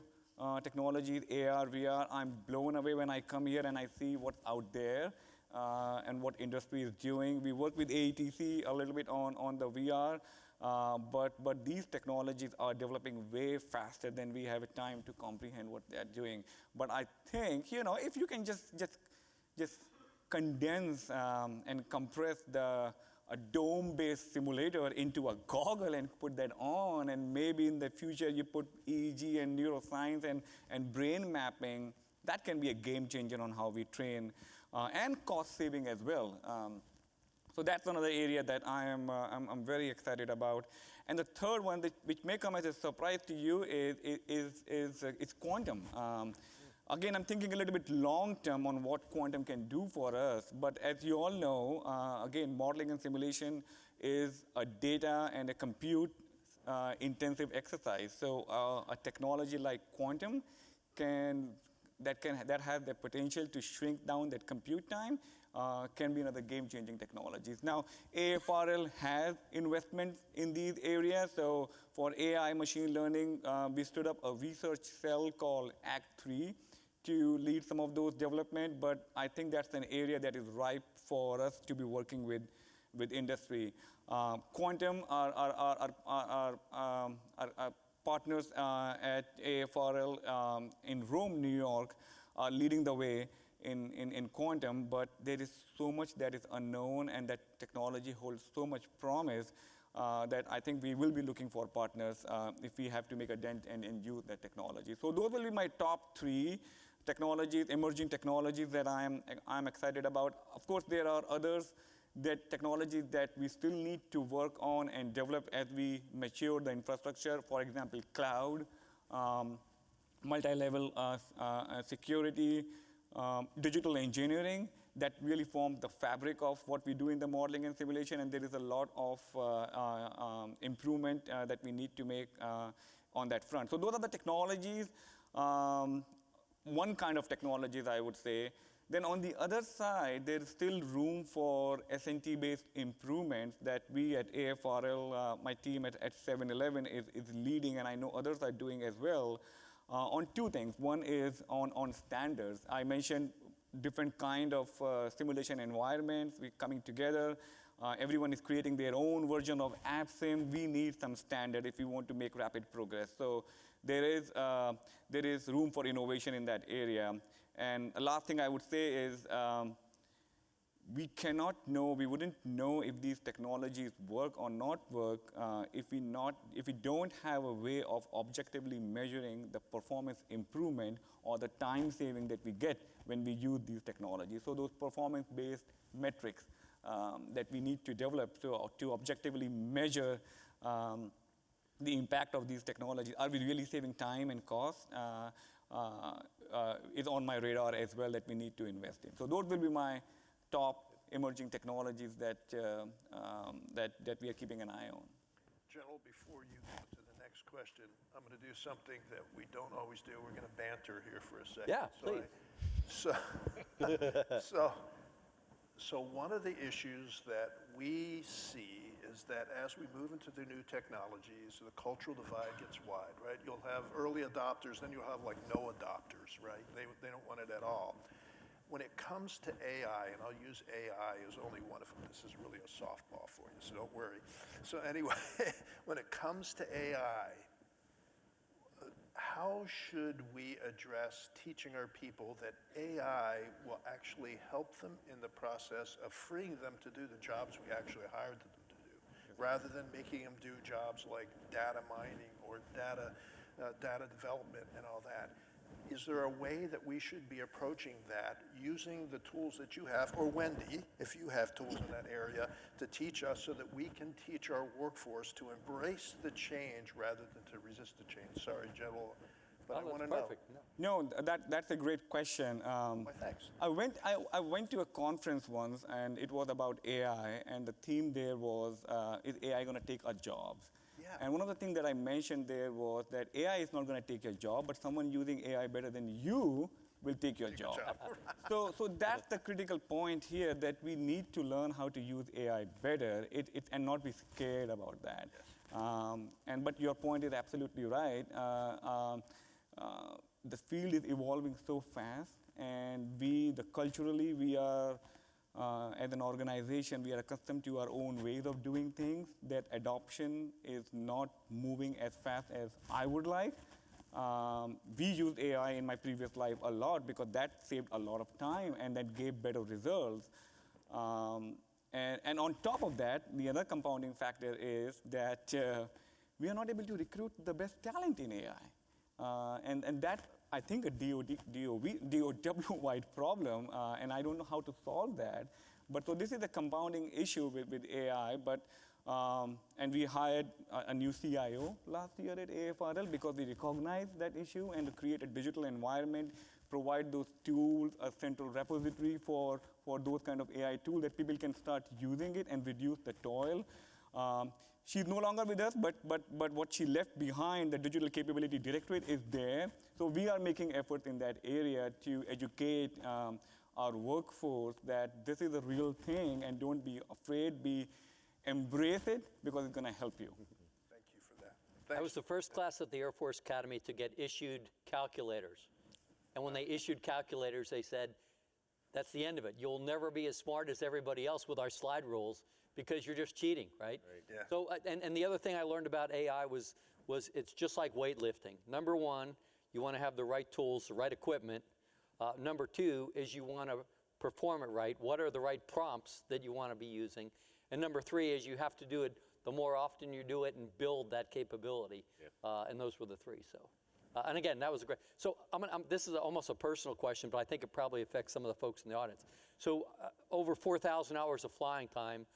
technologies, AR, VR. I'm blown away when I come here and I see what's out there and what industry is doing. We work with ITSEC a little bit on the VR, but these technologies are developing way faster than we have time to comprehend what they're doing. But I think, if you can just condense and compress a dome-based simulator into a goggle and put that on, and maybe in the future you put EEG and neuroscience and brain mapping, that can be a game changer on how we train, and cost saving as well. So that's another area that I'm very excited about. And the third one, which may come as a surprise to you, is quantum. Again, I'm thinking a little bit long-term on what quantum can do for us. But as you all know, again, modeling and simulation is a data and a compute intensive exercise. So a technology like quantum that has the potential to shrink down that compute time can be another game-changing technologies. Now, AFRL has investments in these areas. So for AI machine learning, we stood up a research cell called Act 3 to lead some of those development, but I think that's an area that is ripe for us to be working with industry. Quantum, our partners at AFRL in Rome, New York, are leading the way in quantum, but there is so much that is unknown, and that technology holds so much promise. that I think we will be looking for partners if we have to make a dent and use that technology. So those will be my top 3 technologies, emerging technologies that I'm excited about. Of course, there are others, that technologies that we still need to work on and develop as we mature the infrastructure. For example, cloud, multi-level security, digital engineering, that really forms the fabric of what we do in the modeling and simulation, and there is a lot of improvement that we need to make on that front. So those are the technologies, one kind of technologies, I would say. Then on the other side, there is still room for S&T-based improvements that we at AFRL, my team at 7-Eleven is leading, and I know others are doing as well, on 2 things. One is on standards. I mentioned different kind of simulation environments. We're coming together. Everyone is creating their own version of AppSim. We need some standard if we want to make rapid progress. So there is room for innovation in that area. And the last thing I would say is we wouldn't know if these technologies work or not work if we don't have a way of objectively measuring the performance improvement or the time saving that we get when we use these technologies. So those performance-based metrics that we need to develop to objectively measure the impact of these technologies. Are we really saving time and cost? Is on my radar as well that we need to invest in. So those will be my top emerging technologies that we are keeping an eye on. General, before you go to the next question, I'm going to do something that we don't always do. We're going to banter here for a second. Yeah, please. So one of the issues that we see is that as we move into the new technologies, the cultural divide gets wide, right? You'll have early adopters, then you'll have like no adopters, right? They don't want it at all. When it comes to AI, and I'll use AI as only one of them, this is really a softball for you, so don't worry. So anyway, when it comes to AI, how should we address teaching our people that AI will actually help them in the process of freeing them to do the jobs we actually hired them to do, rather than making them do jobs like data mining or data development and all that? Is there a way that we should be approaching that using the tools that you have, or Wendy, if you have tools in that area, to teach us so that we can teach our workforce to embrace the change rather than to resist the change? Sorry, General, but I want to know. Perfect. No, that's a great question. Why, thanks. I went to a conference once, and it was about AI, and the theme there was, is AI going to take our jobs? Yeah. And one of the things that I mentioned there was that AI is not going to take your job, but someone using AI better than you will take your job. So that's the critical point here, that we need to learn how to use AI better and not be scared about that. Yes. But your point is absolutely right. The field is evolving so fast, and culturally we are, as an organization, we are accustomed to our own ways of doing things, that adoption is not moving as fast as I would like. We used AI in my previous life a lot because that saved a lot of time and that gave better results. And on top of that, the other compounding factor is that we are not able to recruit the best talent in AI. And that, I think, a DOW-wide problem, and I don't know how to solve that. But so this is a compounding issue with AI. And we hired a new CIO last year at AFRL because we recognized that issue, and to create a digital environment, provide those tools, a central repository for those kind of AI tools that people can start using it and reduce the toil. She's no longer with us, but what she left behind, the Digital Capability Directorate, is there. So we are making efforts in that area to educate our workforce that this is a real thing, and don't be afraid, embrace it, because it's going to help you. Thank you for that. Thanks. I was the first class at the Air Force Academy to get issued calculators. And when they issued calculators, they said, that's the end of it. You'll never be as smart as everybody else with our slide rules because you're just cheating, right? Yeah. So, and the other thing I learned about AI was it's just like weightlifting. Number one, you want to have the right tools, the right equipment. Number two is you want to perform it right. What are the right prompts that you want to be using? And number three is you have to do it the more often you do it and build that capability. And those were the three. So, and again, that was a great. So this is almost a personal question, but I think it probably affects some of the folks in the audience. So over 4,000 hours of flying time,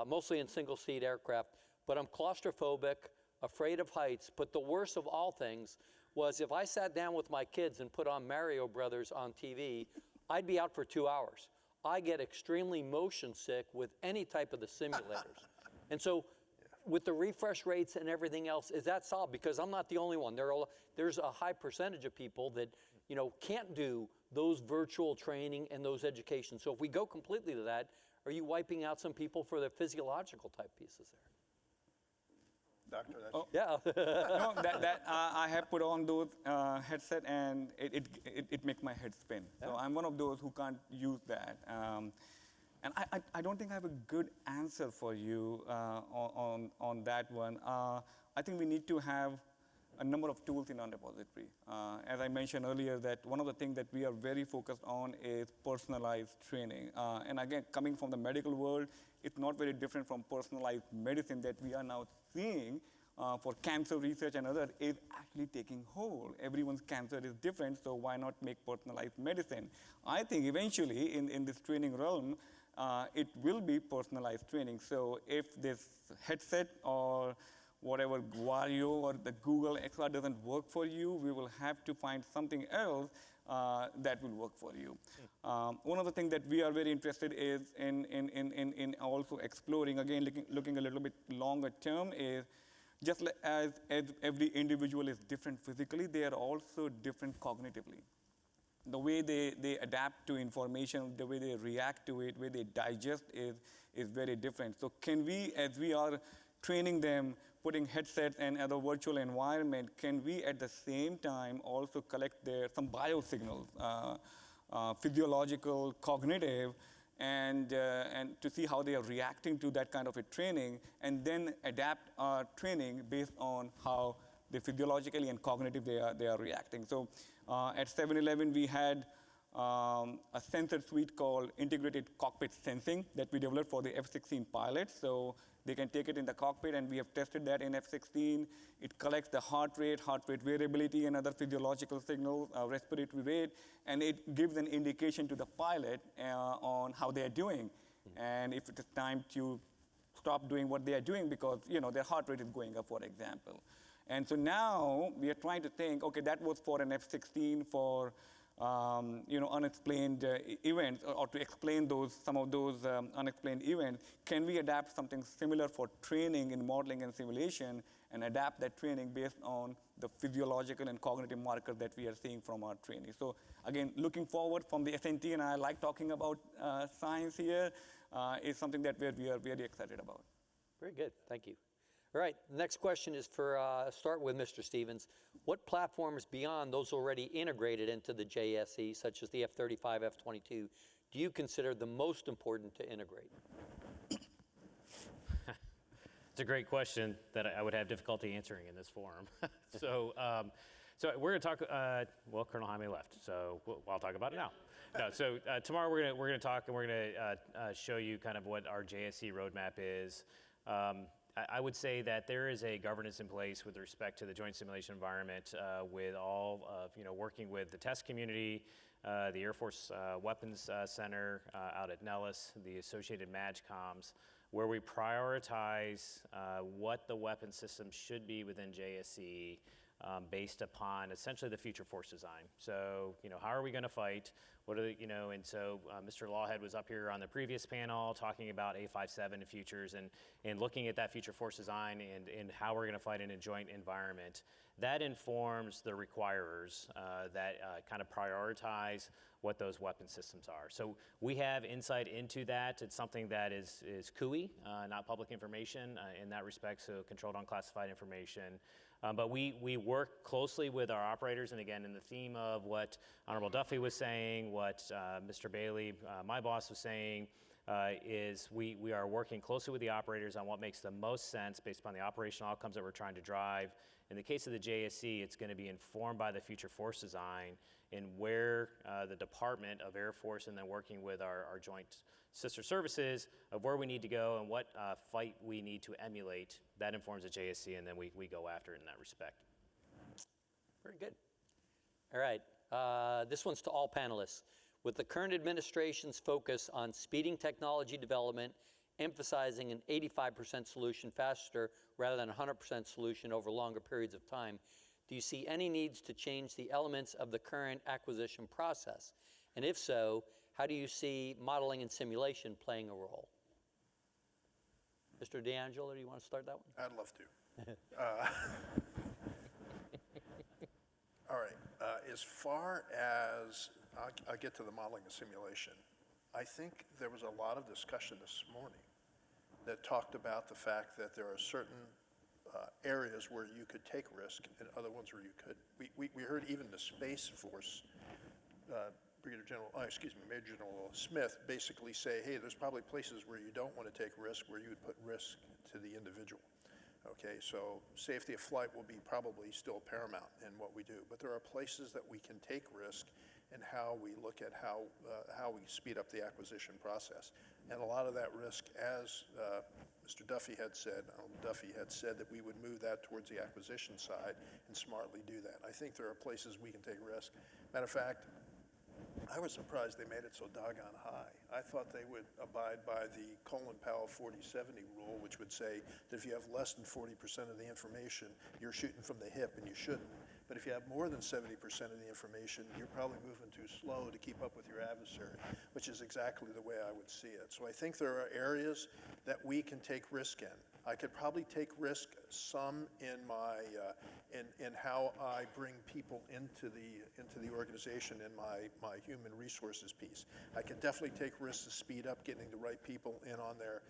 mostly in single-seat aircraft, but I'm claustrophobic, afraid of heights. But the worst of all things was if I sat down with my kids and put on Mario Brothers on TV, I'd be out for 2 hours. I get extremely motion sick with any type of the simulators. And so with the refresh rates and everything else, is that solved? Because I'm not the only one. There's a high percentage of people that can't do those virtual training and those education. So if we go completely to that, are you wiping out some people for the physiological type pieces there? Doctor, that's Yeah. No, I have put on those headset and it makes my head spin. So I'm one of those who can't use that. And I don't think I have a good answer for you on that one. I think we need to have a number of tools in our repository. As I mentioned earlier, that one of the things that we are very focused on is personalized training. And again, coming from the medical world, it's not very different from personalized medicine that we are now seeing for cancer research and others is actually taking hold. Everyone's cancer is different, so why not make personalized medicine? I think eventually in this training realm, it will be personalized training. So if this headset or whatever Vario or the Google XR doesn't work for you, we will have to find something else that will work for you. One of the things that we are very interested is in also exploring, again, looking a little bit longer term, is just as every individual is different physically, they are also different cognitively. The way they adapt to information, the way they react to it, the way they digest is very different. So can we, as we are training them, putting headsets and other virtual environment, can we at the same time also collect some biosignals, physiological, cognitive, and to see how they are reacting to that kind of a training, and then adapt our training based on how they physiologically and cognitively they are reacting. So at 7-Eleven, we had a sensor suite called Integrated Cockpit Sensing that we developed for the F-16 pilots. So they can take it in the cockpit, and we have tested that in F-16. It collects the heart rate variability, and other physiological signals, respiratory rate, and it gives an indication to the pilot on how they are doing. And if it is time to stop doing what they are doing because their heart rate is going up, for example. And so now we are trying to think, okay, that was for an F-16 for unexplained events, or to explain some of those unexplained events. Can we adapt something similar for training in modeling and simulation, and adapt that training based on the physiological and cognitive markers that we are seeing from our training? So again, looking forward from the SNT, and I like talking about science here, is something that we are very excited about. Very good. Thank you. All right, the next question is start with Mr. Stevens. What platforms beyond those already integrated into the JSE, such as the F-35, F-22, do you consider the most important to integrate? It's a great question that I would have difficulty answering in this forum. So we're going to talk, Colonel Jaime left, so I'll talk about it now. No, so tomorrow we're going to talk, and we're going to show you kind of what our JSE roadmap is. I would say that there is a governance in place with respect to the joint simulation environment, with all of, working with the test community, the Air Force Weapons Center out at Nellis, the associated MAGCOMs, where we prioritize what the weapon system should be within JSE based upon essentially the future force design. So, how are we going to fight? What are the, and so Mr. Lawhead was up here on the previous panel talking about A57 and futures and looking at that future force design and how we're going to fight in a joint environment. That informs the requirers that kind of prioritize what those weapon systems are. So we have insight into that. It's something that is CUI, not public information in that respect, so controlled unclassified information. But we work closely with our operators, and again, in the theme of what Honorable Duffy was saying, what Mr. Bailey, my boss, was saying, is we are working closely with the operators on what makes the most sense based upon the operational outcomes that we're trying to drive, In the case of the JSC, it's going to be informed by the future force design and where the Department of Air Force, and then working with our joint sister services of where we need to go and what fight we need to emulate. That informs the JSC, and then we go after it in that respect. Very good. All right, this one's to all panelists. With the current administration's focus on speeding technology development, emphasizing an 85% solution faster rather than a 100% solution over longer periods of time, do you see any needs to change the elements of the current acquisition process? And if so, how do you see modeling and simulation playing a role? Mr. D'Angelo, do you want to start that one? I'd love to. All right. As far as, I'll get to the modeling and simulation. I think there was a lot of discussion this morning that talked about the fact that there are certain areas where you could take risk and other ones where you could. We heard even the Space Force, Major General Smith basically say, hey, there's probably places where you don't want to take risk, where you would put risk to the individual. Okay, so safety of flight will be probably still paramount in what we do, but there are places that we can take risk in how we look at how we speed up the acquisition process. And a lot of that risk, as Mr. Duffy had said, that we would move that towards the acquisition side and smartly do that. I think there are places we can take risk. Matter of fact, I was surprised they made it so doggone high. I thought they would abide by the Colin Powell 40-70 rule, which would say that if you have less than 40% of the information, you're shooting from the hip, and you shouldn't. But if you have more than 70% of the information, you're probably moving too slow to keep up with your adversary, which is exactly the way I would see it. So I think there are areas that we can take risk in. I could probably take risk some in my in how I bring people into the organization in my human resources piece. I can definitely take risks to speed up getting the right people in on there,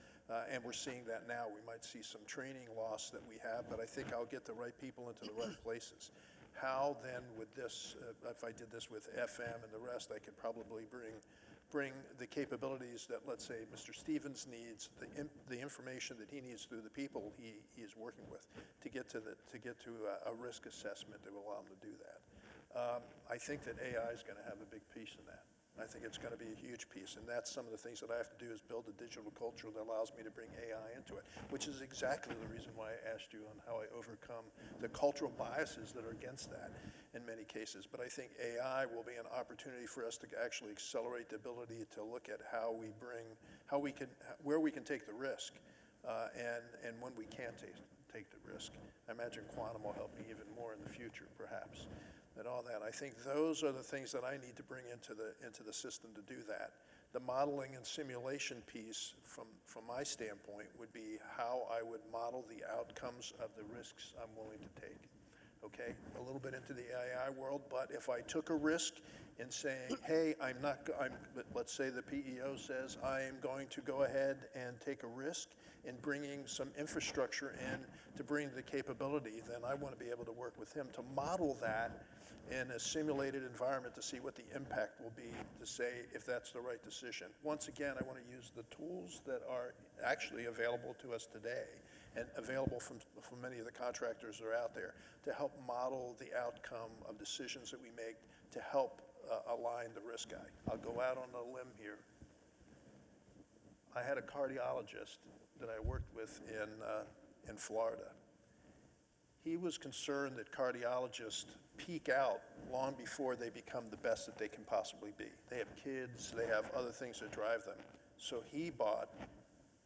and we're seeing that now. We might see some training loss that we have, but I think I'll get the right people into the right places. How then would this, if I did this with FM and the rest, I could probably bring the capabilities that, let's say, Mr. Stevens needs, the information that he needs through the people he is working with to get to a risk assessment that will allow him to do that. I think that AI is going to have a big piece in that. I think it's going to be a huge piece, and that's some of the things that I have to do is build a digital culture that allows me to bring AI into it, which is exactly the reason why I asked you on how I overcome the cultural biases that are against that in many cases. But I think AI will be an opportunity for us to actually accelerate the ability to look at where we can take the risk, and when we can't take the risk. I imagine quantum will help me even more in the future, perhaps. And all that. I think those are the things that I need to bring into the system to do that. The modeling and simulation piece, from my standpoint, would be how I would model the outcomes of the risks I'm willing to take. Okay, a little bit into the AI world, but if I took a risk in saying, hey, let's say the PEO says I am going to go ahead and take a risk in bringing some infrastructure in to bring the capability, then I want to be able to work with him to model that in a simulated environment to see what the impact will be, to say if that's the right decision. Once again, I want to use the tools that are actually available to us today and available from many of the contractors that are out there to help model the outcome of decisions that we make to help align the risk guy. I'll go out on a limb here. I had a cardiologist that I worked with in Florida. He was concerned that cardiologists peak out long before they become the best that they can possibly be. They have kids, they have other things that drive them. So he bought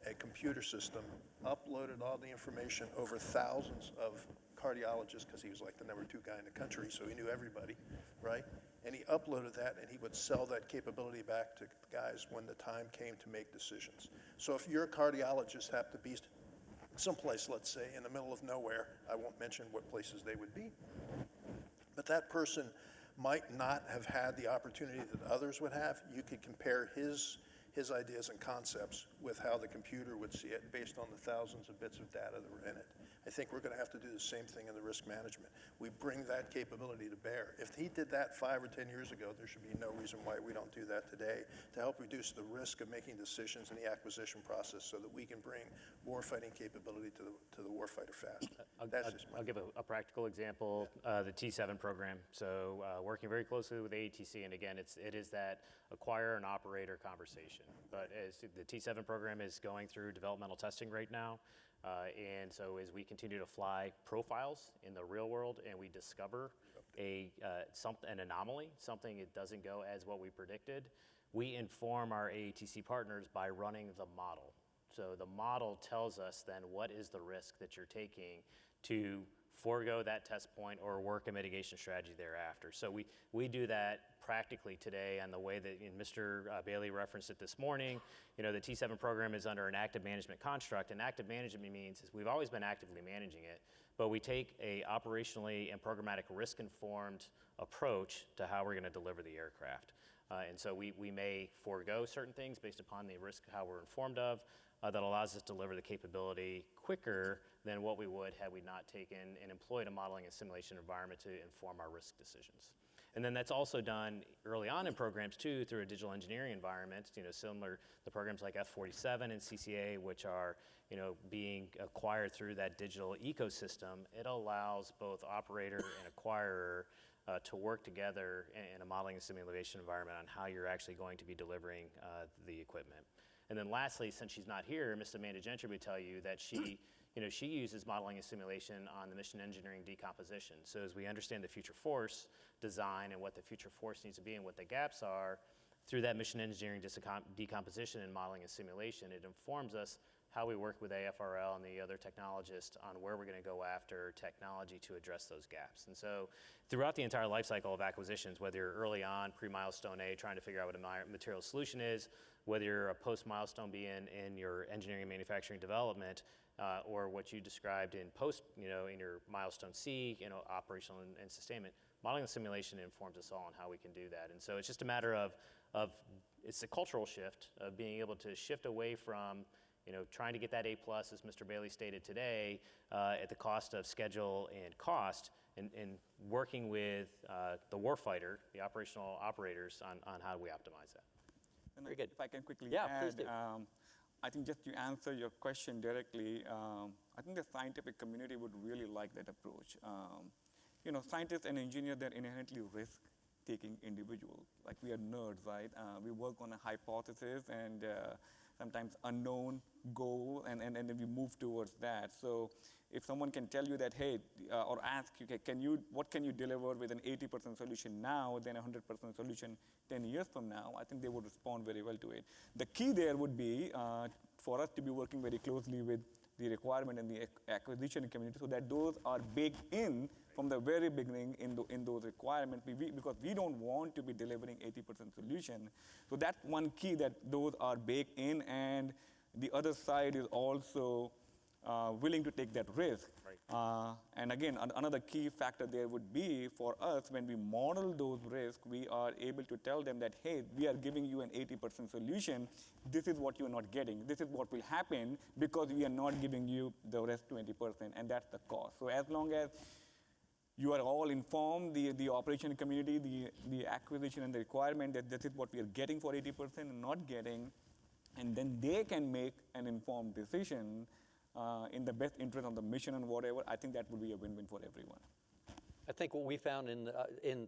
a computer system, uploaded all the information over thousands of cardiologists, because he was like the #2 guy in the country, so he knew everybody, right? And he uploaded that, and he would sell that capability back to guys when the time came to make decisions. So if your cardiologists have to be someplace, let's say, in the middle of nowhere, I won't mention what places they would be, but that person might not have had the opportunity that others would have. You could compare his his ideas and concepts with how the computer would see it based on the thousands of bits of data that were in it. I think we're going to have to do the same thing in the risk management. We bring that capability to bear. If he did that 5 or 10 years ago, there should be no reason why we don't do that today to help reduce the risk of making decisions in the acquisition process so that we can bring warfighting capability to the warfighter fast. I'll give a practical example, the T7 program. So working very closely with AETC, and again, it is that acquire and operator conversation. But as the T7 program is going through developmental testing right now, and so as we continue to fly profiles in the real world and we discover an anomaly, something that doesn't go as what we predicted, we inform our AETC partners by running the model. So the model tells us then what is the risk that you're taking to forego that test point or work a mitigation strategy thereafter. So we do that practically today, and the way that Mr. Bailey referenced it this morning, the T7 program is under an active management construct, and active management means we've always been actively managing it, but we take a operationally and programmatic risk-informed approach to how we're going to deliver the aircraft. And so we may forego certain things based upon the risk, how we're informed of, that allows us to deliver the capability quicker than what we would had we not taken and employed a modeling and simulation environment to inform our risk decisions. And then that's also done early on in programs too through a digital engineering environment, similar to programs like F-47 and CCA, which are being acquired through that digital ecosystem. It allows both operator and acquirer to work together in a modeling and simulation environment on how you're actually going to be delivering the equipment. And then lastly, since she's not here, Ms. Amanda Gentry would tell you that she uses modeling and simulation on the mission engineering decomposition. So as we understand the future force design and what the future force needs to be and what the gaps are, through that mission engineering decomposition and modeling and simulation, it informs us how we work with AFRL and the other technologists on where we're going to go after technology to address those gaps. And so throughout the entire life cycle of acquisitions, whether you're early on, pre-milestone A, trying to figure out what a material solution is, whether you're a post-milestone B in your engineering and manufacturing development, or what you described in in your milestone C, operational and sustainment, modeling and simulation informs us all on how we can do that. And so it's just a matter of it's a cultural shift of being able to shift away from trying to get that A+, as Mr. Bailey stated today, at the cost of schedule and cost, and working with the warfighter, the operational operators, on how we optimize that. And Very good. If I can quickly Yeah, add, please do. I think just to answer your question directly, I think the scientific community would really like that approach. Scientists and engineers, they're inherently risk-taking individuals. Like, we are nerds, right? We work on a hypothesis and sometimes unknown goal, and then we move towards that. So if someone can tell you that, hey, or ask you, what can you deliver with an 80% solution now, then a 100% solution 10 years from now, I think they would respond very well to it. The key there would be for us to be working very closely with the requirement and the acquisition community so that those are baked in from the very beginning in those requirements, because we don't want to be delivering 80% solution. So that's one key, that those are baked in, and the other side is also willing to take that risk. Right. And again, another key factor there would be for us, when we model those risks, we are able to tell them that, hey, we are giving you an 80% solution. This is what you're not getting. This is what will happen because we are not giving you the rest 20%, and that's the cost. So as long as you are all informed, the operation community, the acquisition and the requirement, that this is what we are getting for 80% and not getting, and then they can make an informed decision in the best interest of the mission and whatever, I think that would be a win-win for everyone. I think what we found in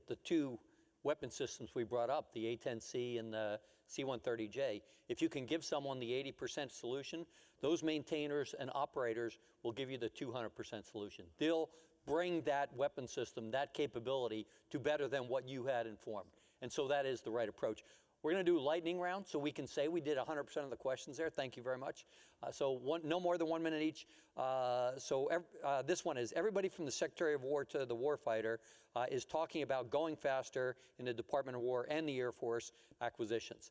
the two weapon systems we brought up, the A-10C and the C-130J, if you can give someone the 80% solution, those maintainers and operators will give you the 200% solution. They'll bring that weapon system, that capability, to better than what you had informed. And so that is the right approach. We're going to do lightning round so we can say we did 100% of the questions there. Thank you very much. No more than 1 minute each. This one is, everybody from the Secretary of War to the warfighter is talking about going faster in the Department of War and the Air Force acquisitions.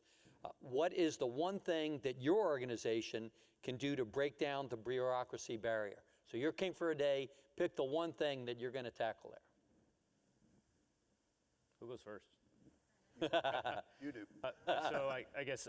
What is the one thing that your organization can do to break down the bureaucracy barrier? So you're king for a day. Pick the one thing that you're going to tackle there. Who goes first? You do. So I guess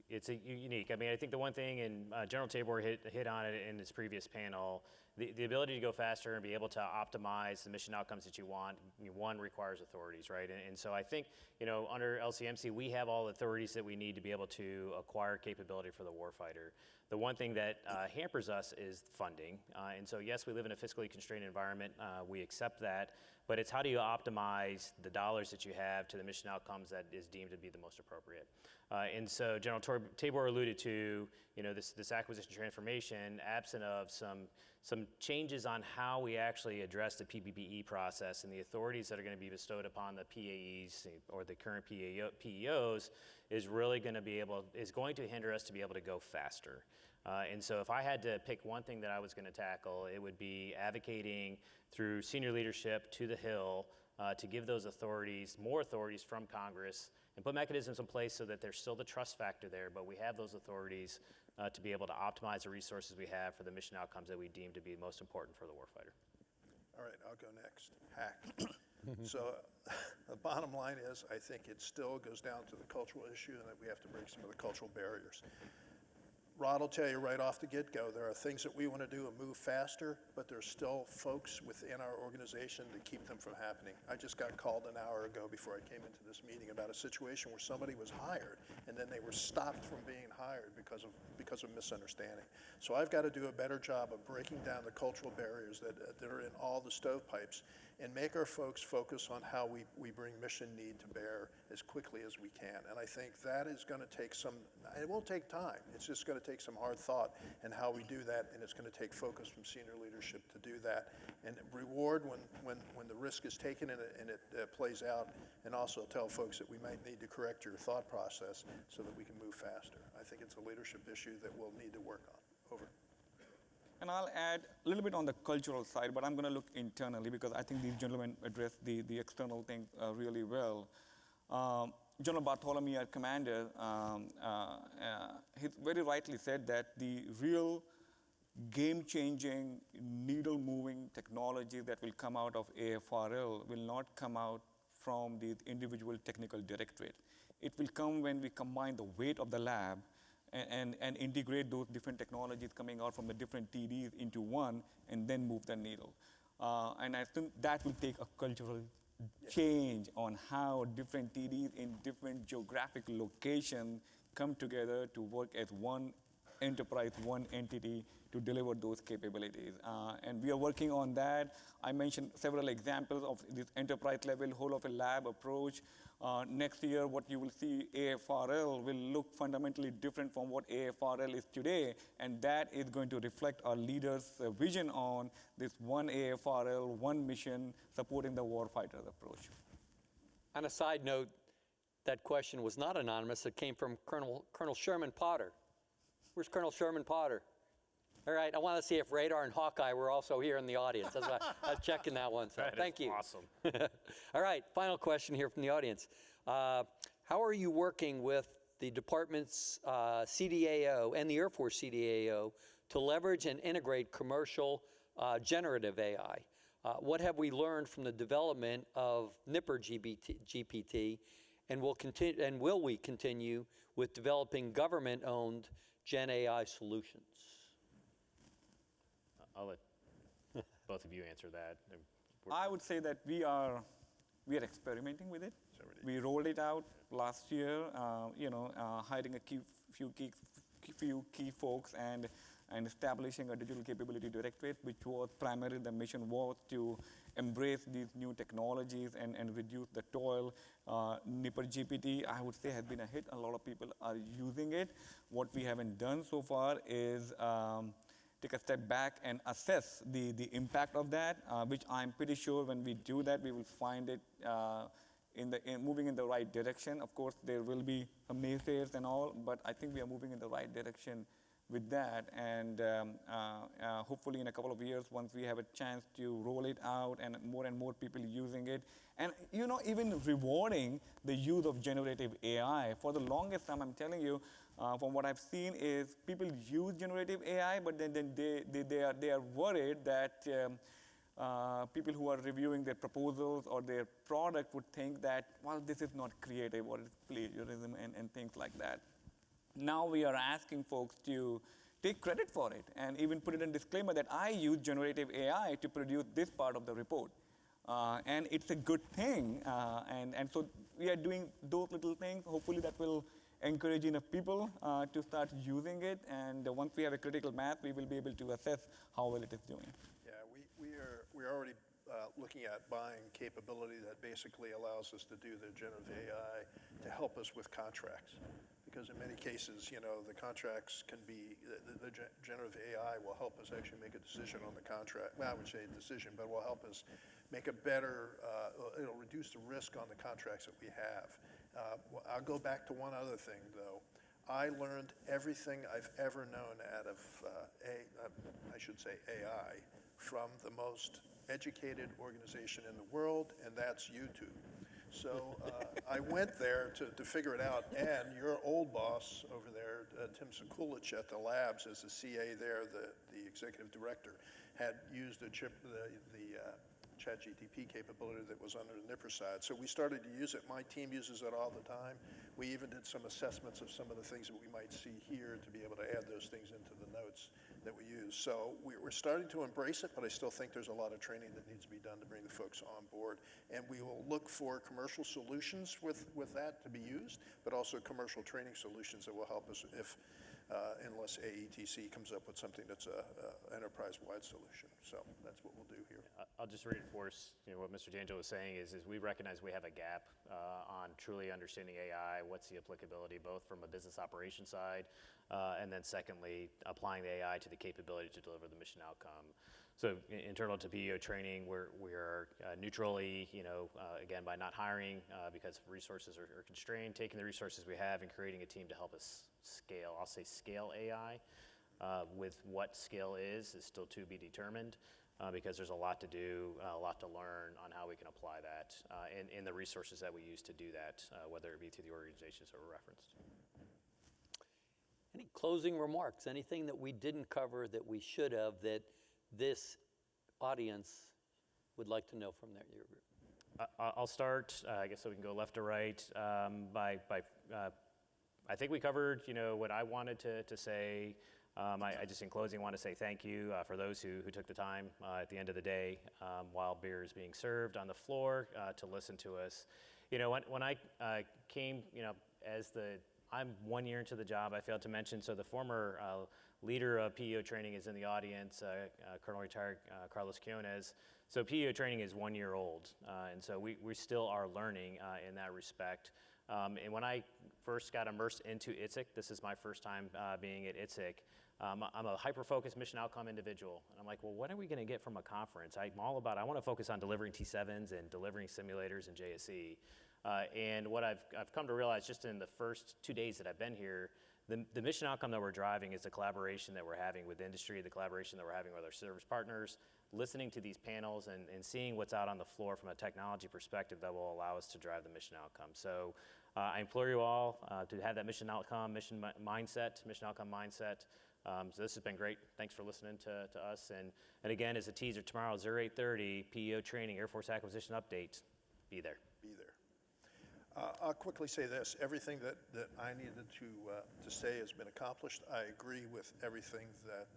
it's unique. I mean, I think the one thing, and General Tabor hit on it in his previous panel, the ability to go faster and be able to optimize the mission outcomes that you want, one, requires authorities, right? And so I think, under LCMC, we have all the authorities that we need to be able to acquire capability for the warfighter. The one thing that hampers us is funding. And so, yes, we live in a fiscally constrained environment. We accept that. But it's how do you optimize the dollars that you have to the mission outcomes that is deemed to be the most appropriate. And so General Tabor alluded to, this acquisition transformation, absent of some changes on how we actually address the PBBE process and the authorities that are going to be bestowed upon the PAEs or the current PEOs is really going to hinder us to be able to go faster. And so if I had to pick one thing that I was going to tackle, it would be advocating through senior leadership to the Hill to give those authorities, more authorities from Congress, and put mechanisms in place so that there's still the trust factor there, but we have those authorities to be able to optimize the resources we have for the mission outcomes that we deem to be most important for the warfighter. All right, I'll go next. Hack. So the bottom line is, I think it still goes down to the cultural issue and that we have to break some of the cultural barriers. Rod will tell you right off the get-go, there are things that we want to do and move faster, but there's still folks within our organization to keep them from happening. I just got called an hour ago before I came into this meeting about a situation where somebody was hired and then they were stopped from being hired because of misunderstanding. So I've got to do a better job of breaking down the cultural barriers that are in all the stovepipes and make our folks focus on how we bring mission need to bear as quickly as we can. And I think that is going to take it won't take time, it's just going to take some hard thought in how we do that, and it's going to take focus from senior leadership to do that. And reward when the risk is taken and it plays out, and also tell folks that we might need to correct your thought process so that we can move faster. I think it's a leadership issue that we'll need to work on. Over. And I'll add a little bit on the cultural side, but I'm going to look internally because I think these gentlemen addressed the external thing really well. General Bartholomew, our commander, he very rightly said that the real game-changing, needle-moving technology that will come out of AFRL will not come out from the individual technical directorate. It will come when we combine the weight of the lab and integrate those different technologies coming out from the different TDs into one and then move the needle. And I think that will take a cultural change on how different TDs in different geographic locations come together to work as one enterprise, one entity to deliver those capabilities. And we are working on that. I mentioned several examples of this enterprise level, whole of a lab approach. Next year, what you will see, AFRL will look fundamentally different from what AFRL is today, and that is going to reflect our leaders' vision on this one AFRL, one mission, supporting the warfighter approach. On a side note, that question was not anonymous. It came from Colonel Sherman Potter. Where's Colonel Sherman Potter? All right, I want to see if Radar and Hawkeye were also here in the audience. That's why I was checking that one. So thank you. Awesome. All right, final question here from the audience. How are you working with the department's CDAO and the Air Force CDAO to leverage and integrate commercial generative AI? What have we learned from the development of NIPR GPT, and will we continue with developing government-owned Gen AI solutions? I'll let both of you answer that. I would say that we are experimenting with it. We rolled it out last year, hiring few key folks and establishing a digital capability directorate, which was primarily the mission was to embrace these new technologies and reduce the toil. NIPR GPT, I would say, has been a hit. A lot of people are using it. What we haven't done so far is take a step back and assess the impact of that, which I'm pretty sure when we do that, we will find it moving in the right direction. Of course, there will be some naysayers and all, but I think we are moving in the right direction with that. And hopefully in a couple of years, once we have a chance to roll it out and more people using it, and even rewarding the use of generative AI. For the longest time, I'm telling you, from what I've seen is people use generative AI, but then they are worried that people who are reviewing their proposals or their product would think that, well, this is not creative or it's plagiarism and things like that. Now we are asking folks to take credit for it and even put it in disclaimer that I use generative AI to produce this part of the report. And it's a good thing. And so we are doing those little things. Hopefully that will encourage enough people to start using it. And once we have a critical mass, we will be able to assess how well it is doing. Yeah, we're already looking at buying capability that basically allows us to do the generative AI to help us with contracts. Because in many cases, you know, the contracts can be, the generative AI will help us actually make a decision on the contract. Well, I would say decision, but will help us make a better, it'll reduce the risk on the contracts that we have. I'll go back to one other thing, though. I learned everything I've ever known out of, I should say AI, from the most educated organization in the world, and that's YouTube. So I went there to figure it out, and your old boss over there, Tim Sekulich at the labs as the CA there, the executive director, had used the ChatGPT capability that was under the Nipper side. So we started to use it. My team uses it all the time. We even did some assessments of some of the things that we might see here to be able to add those things into the notes that we use. So we're starting to embrace it, but I still think there's a lot of training that needs to be done to bring the folks on board. And we will look for commercial solutions with that to be used, but also commercial training solutions that will help us if, unless AETC comes up with something that's a enterprise-wide solution. So that's what we'll do here. I'll just reinforce, what Mr. D'Angelo was saying is we recognize we have a gap on truly understanding AI, what's the applicability, both from a business operation side, and then secondly, applying the AI to the capability to deliver the mission outcome. So internal to PEO training, we're neutrally, again, by not hiring because resources are constrained, taking the resources we have and creating a team to help us scale. I'll say scale AI. With what scale is still to be determined because there's a lot to do, a lot to learn on how we can apply that in the resources that we use to do that, whether it be through the organizations that were referenced. Any closing remarks? Anything that we didn't cover that we should have that this audience would like to know from your group? I'll start, I guess so we can go left to right, I think we covered, what I wanted to say. I just in closing want to say thank you for those who took the time at the end of the day while beer is being served on the floor to listen to us. When I came, I'm 1 year into the job, I failed to mention, so the former leader of PEO training is in the audience, Colonel Retired Carlos Quiones. So PEO training is 1 year old, and so we still are learning in that respect. And when I first got immersed into ITSEC, this is my first time being at ITSEC, I'm a hyper-focused mission outcome individual. And I'm like, well, what are we gonna get from a conference? I wanna focus on delivering T7s and delivering simulators and JSE. And what I've come to realize just in the first 2 days that I've been here, the mission outcome that we're driving is the collaboration that we're having with industry, the collaboration that we're having with our service partners, listening to these panels and seeing what's out on the floor from a technology perspective that will allow us to drive the mission outcome. So I implore you all to have that mission outcome mindset. So this has been great. Thanks for listening to us. And again, as a teaser, tomorrow, 08:30, PEO training, Air Force acquisition update. Be there. Be there. I'll quickly say this. Everything that I needed to say has been accomplished. I agree with everything that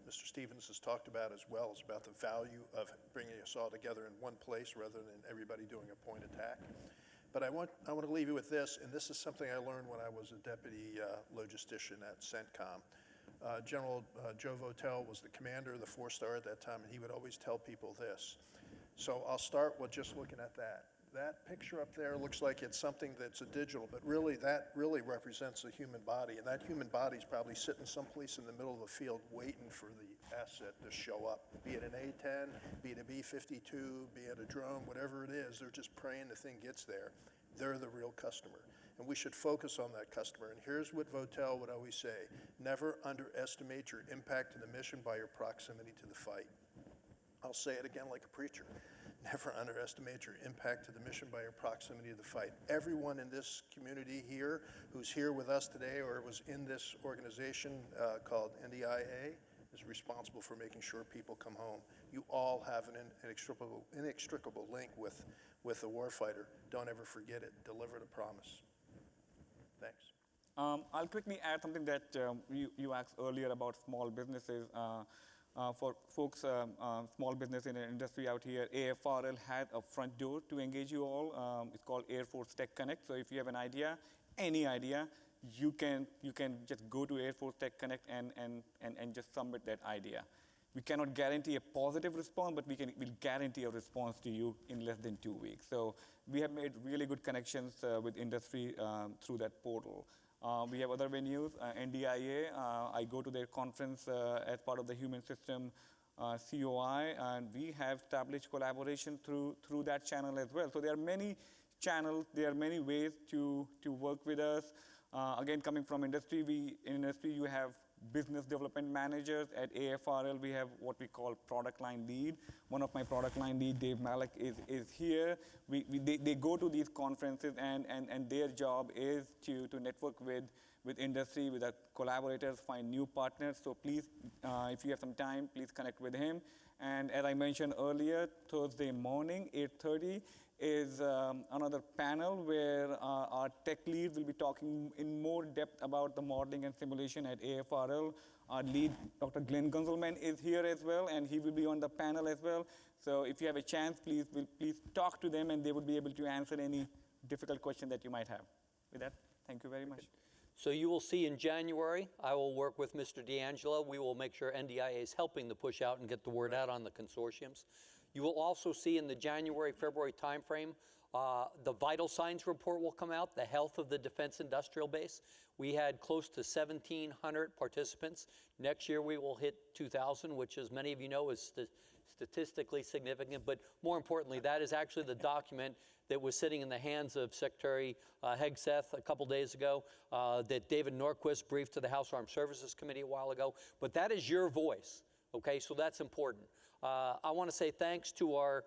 Mr. Stevens has talked about as well as about the value of bringing us all together in one place rather than everybody doing a point attack. But I want to leave you with this, and this is something I learned when I was a deputy logistician at CENTCOM. General Joe Votel was the commander of the 4-star at that time, and he would always tell people this. So I'll start with just looking at that. That picture up there looks like it's something that's a digital, but really that really represents a human body, and that human body's probably sitting someplace in the middle of the field waiting for the asset to show up, be it an A-10, be it a B-52, be it a drone, whatever it is, they're just praying the thing gets there. They're the real customer, and we should focus on that customer. And here's what Votel would always say: never underestimate your impact to the mission by your proximity to the fight. I'll say it again like a preacher. Never underestimate your impact to the mission by your proximity to the fight. Everyone in this community here who's here with us today or was in this organization called NDIA is responsible for making sure people come home. You all have an inextricable link with the warfighter. Don't ever forget it. Deliver the promise. Thanks. I'll quickly add something that you asked earlier about small businesses. For folks, small business in the industry out here, AFRL has a front door to engage you all. It's called Air Force Tech Connect. So if you have an idea, any idea, you can just go to Air Force Tech Connect and just submit that idea. We cannot guarantee a positive response, but we'll guarantee a response to you in less than 2 weeks. So we have made really good connections with industry through that portal. We have other venues, NDIA. I go to their conference as part of the Human System COI, and we have established collaboration through that channel as well. So there are many channels, there are many ways to work with us. Again, coming from industry, in industry you have business development managers. At AFRL, we have what we call product line lead. One of my product line lead, Dave Malik, is here. They go to these conferences, and their job is to network with industry, with our collaborators, find new partners. So please, if you have some time, please connect with him. And as I mentioned earlier, Thursday morning, 8:30, is another panel where our tech lead will be talking in more depth about the modeling and simulation at AFRL. Our lead, Dr. Glenn Gunzelman, is here as well, and he will be on the panel as well. So if you have a chance, please talk to them, and they would be able to answer any difficult question that you might have. With that, thank you very much. So you will see in January, I will work with Mr. D'Angelo. We will make sure NDIA is helping to push out and get the word out on the consortiums. You will also see in the January, February timeframe, the vital signs report will come out, the health of the defense industrial base. We had close to 1,700 participants. Next year we will hit 2,000, which, as many of you know, is statistically significant. But more importantly, that is actually the document that was sitting in the hands of Secretary Hegseth a couple days ago, that David Norquist briefed to the House Armed Services Committee a while ago. But that is your voice, okay? So that's important. I want to say thanks to our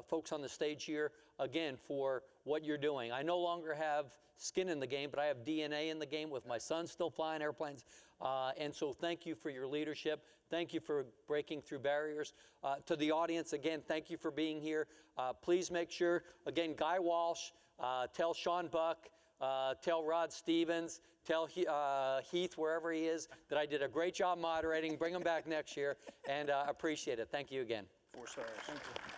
folks on the stage here, again, for what you're doing. I no longer have skin in the game, but I have DNA in the game with my son still flying airplanes. And so thank you for your leadership. Thank you for breaking through barriers. To the audience, again, thank you for being here. Please make sure, again, Guy Walsh, tell Sean Buck, tell Rod Stevens, tell Heath, wherever he is, that I did a great job moderating. Bring him back next year, and appreciate it. Thank you again. 4 stars. Thank you.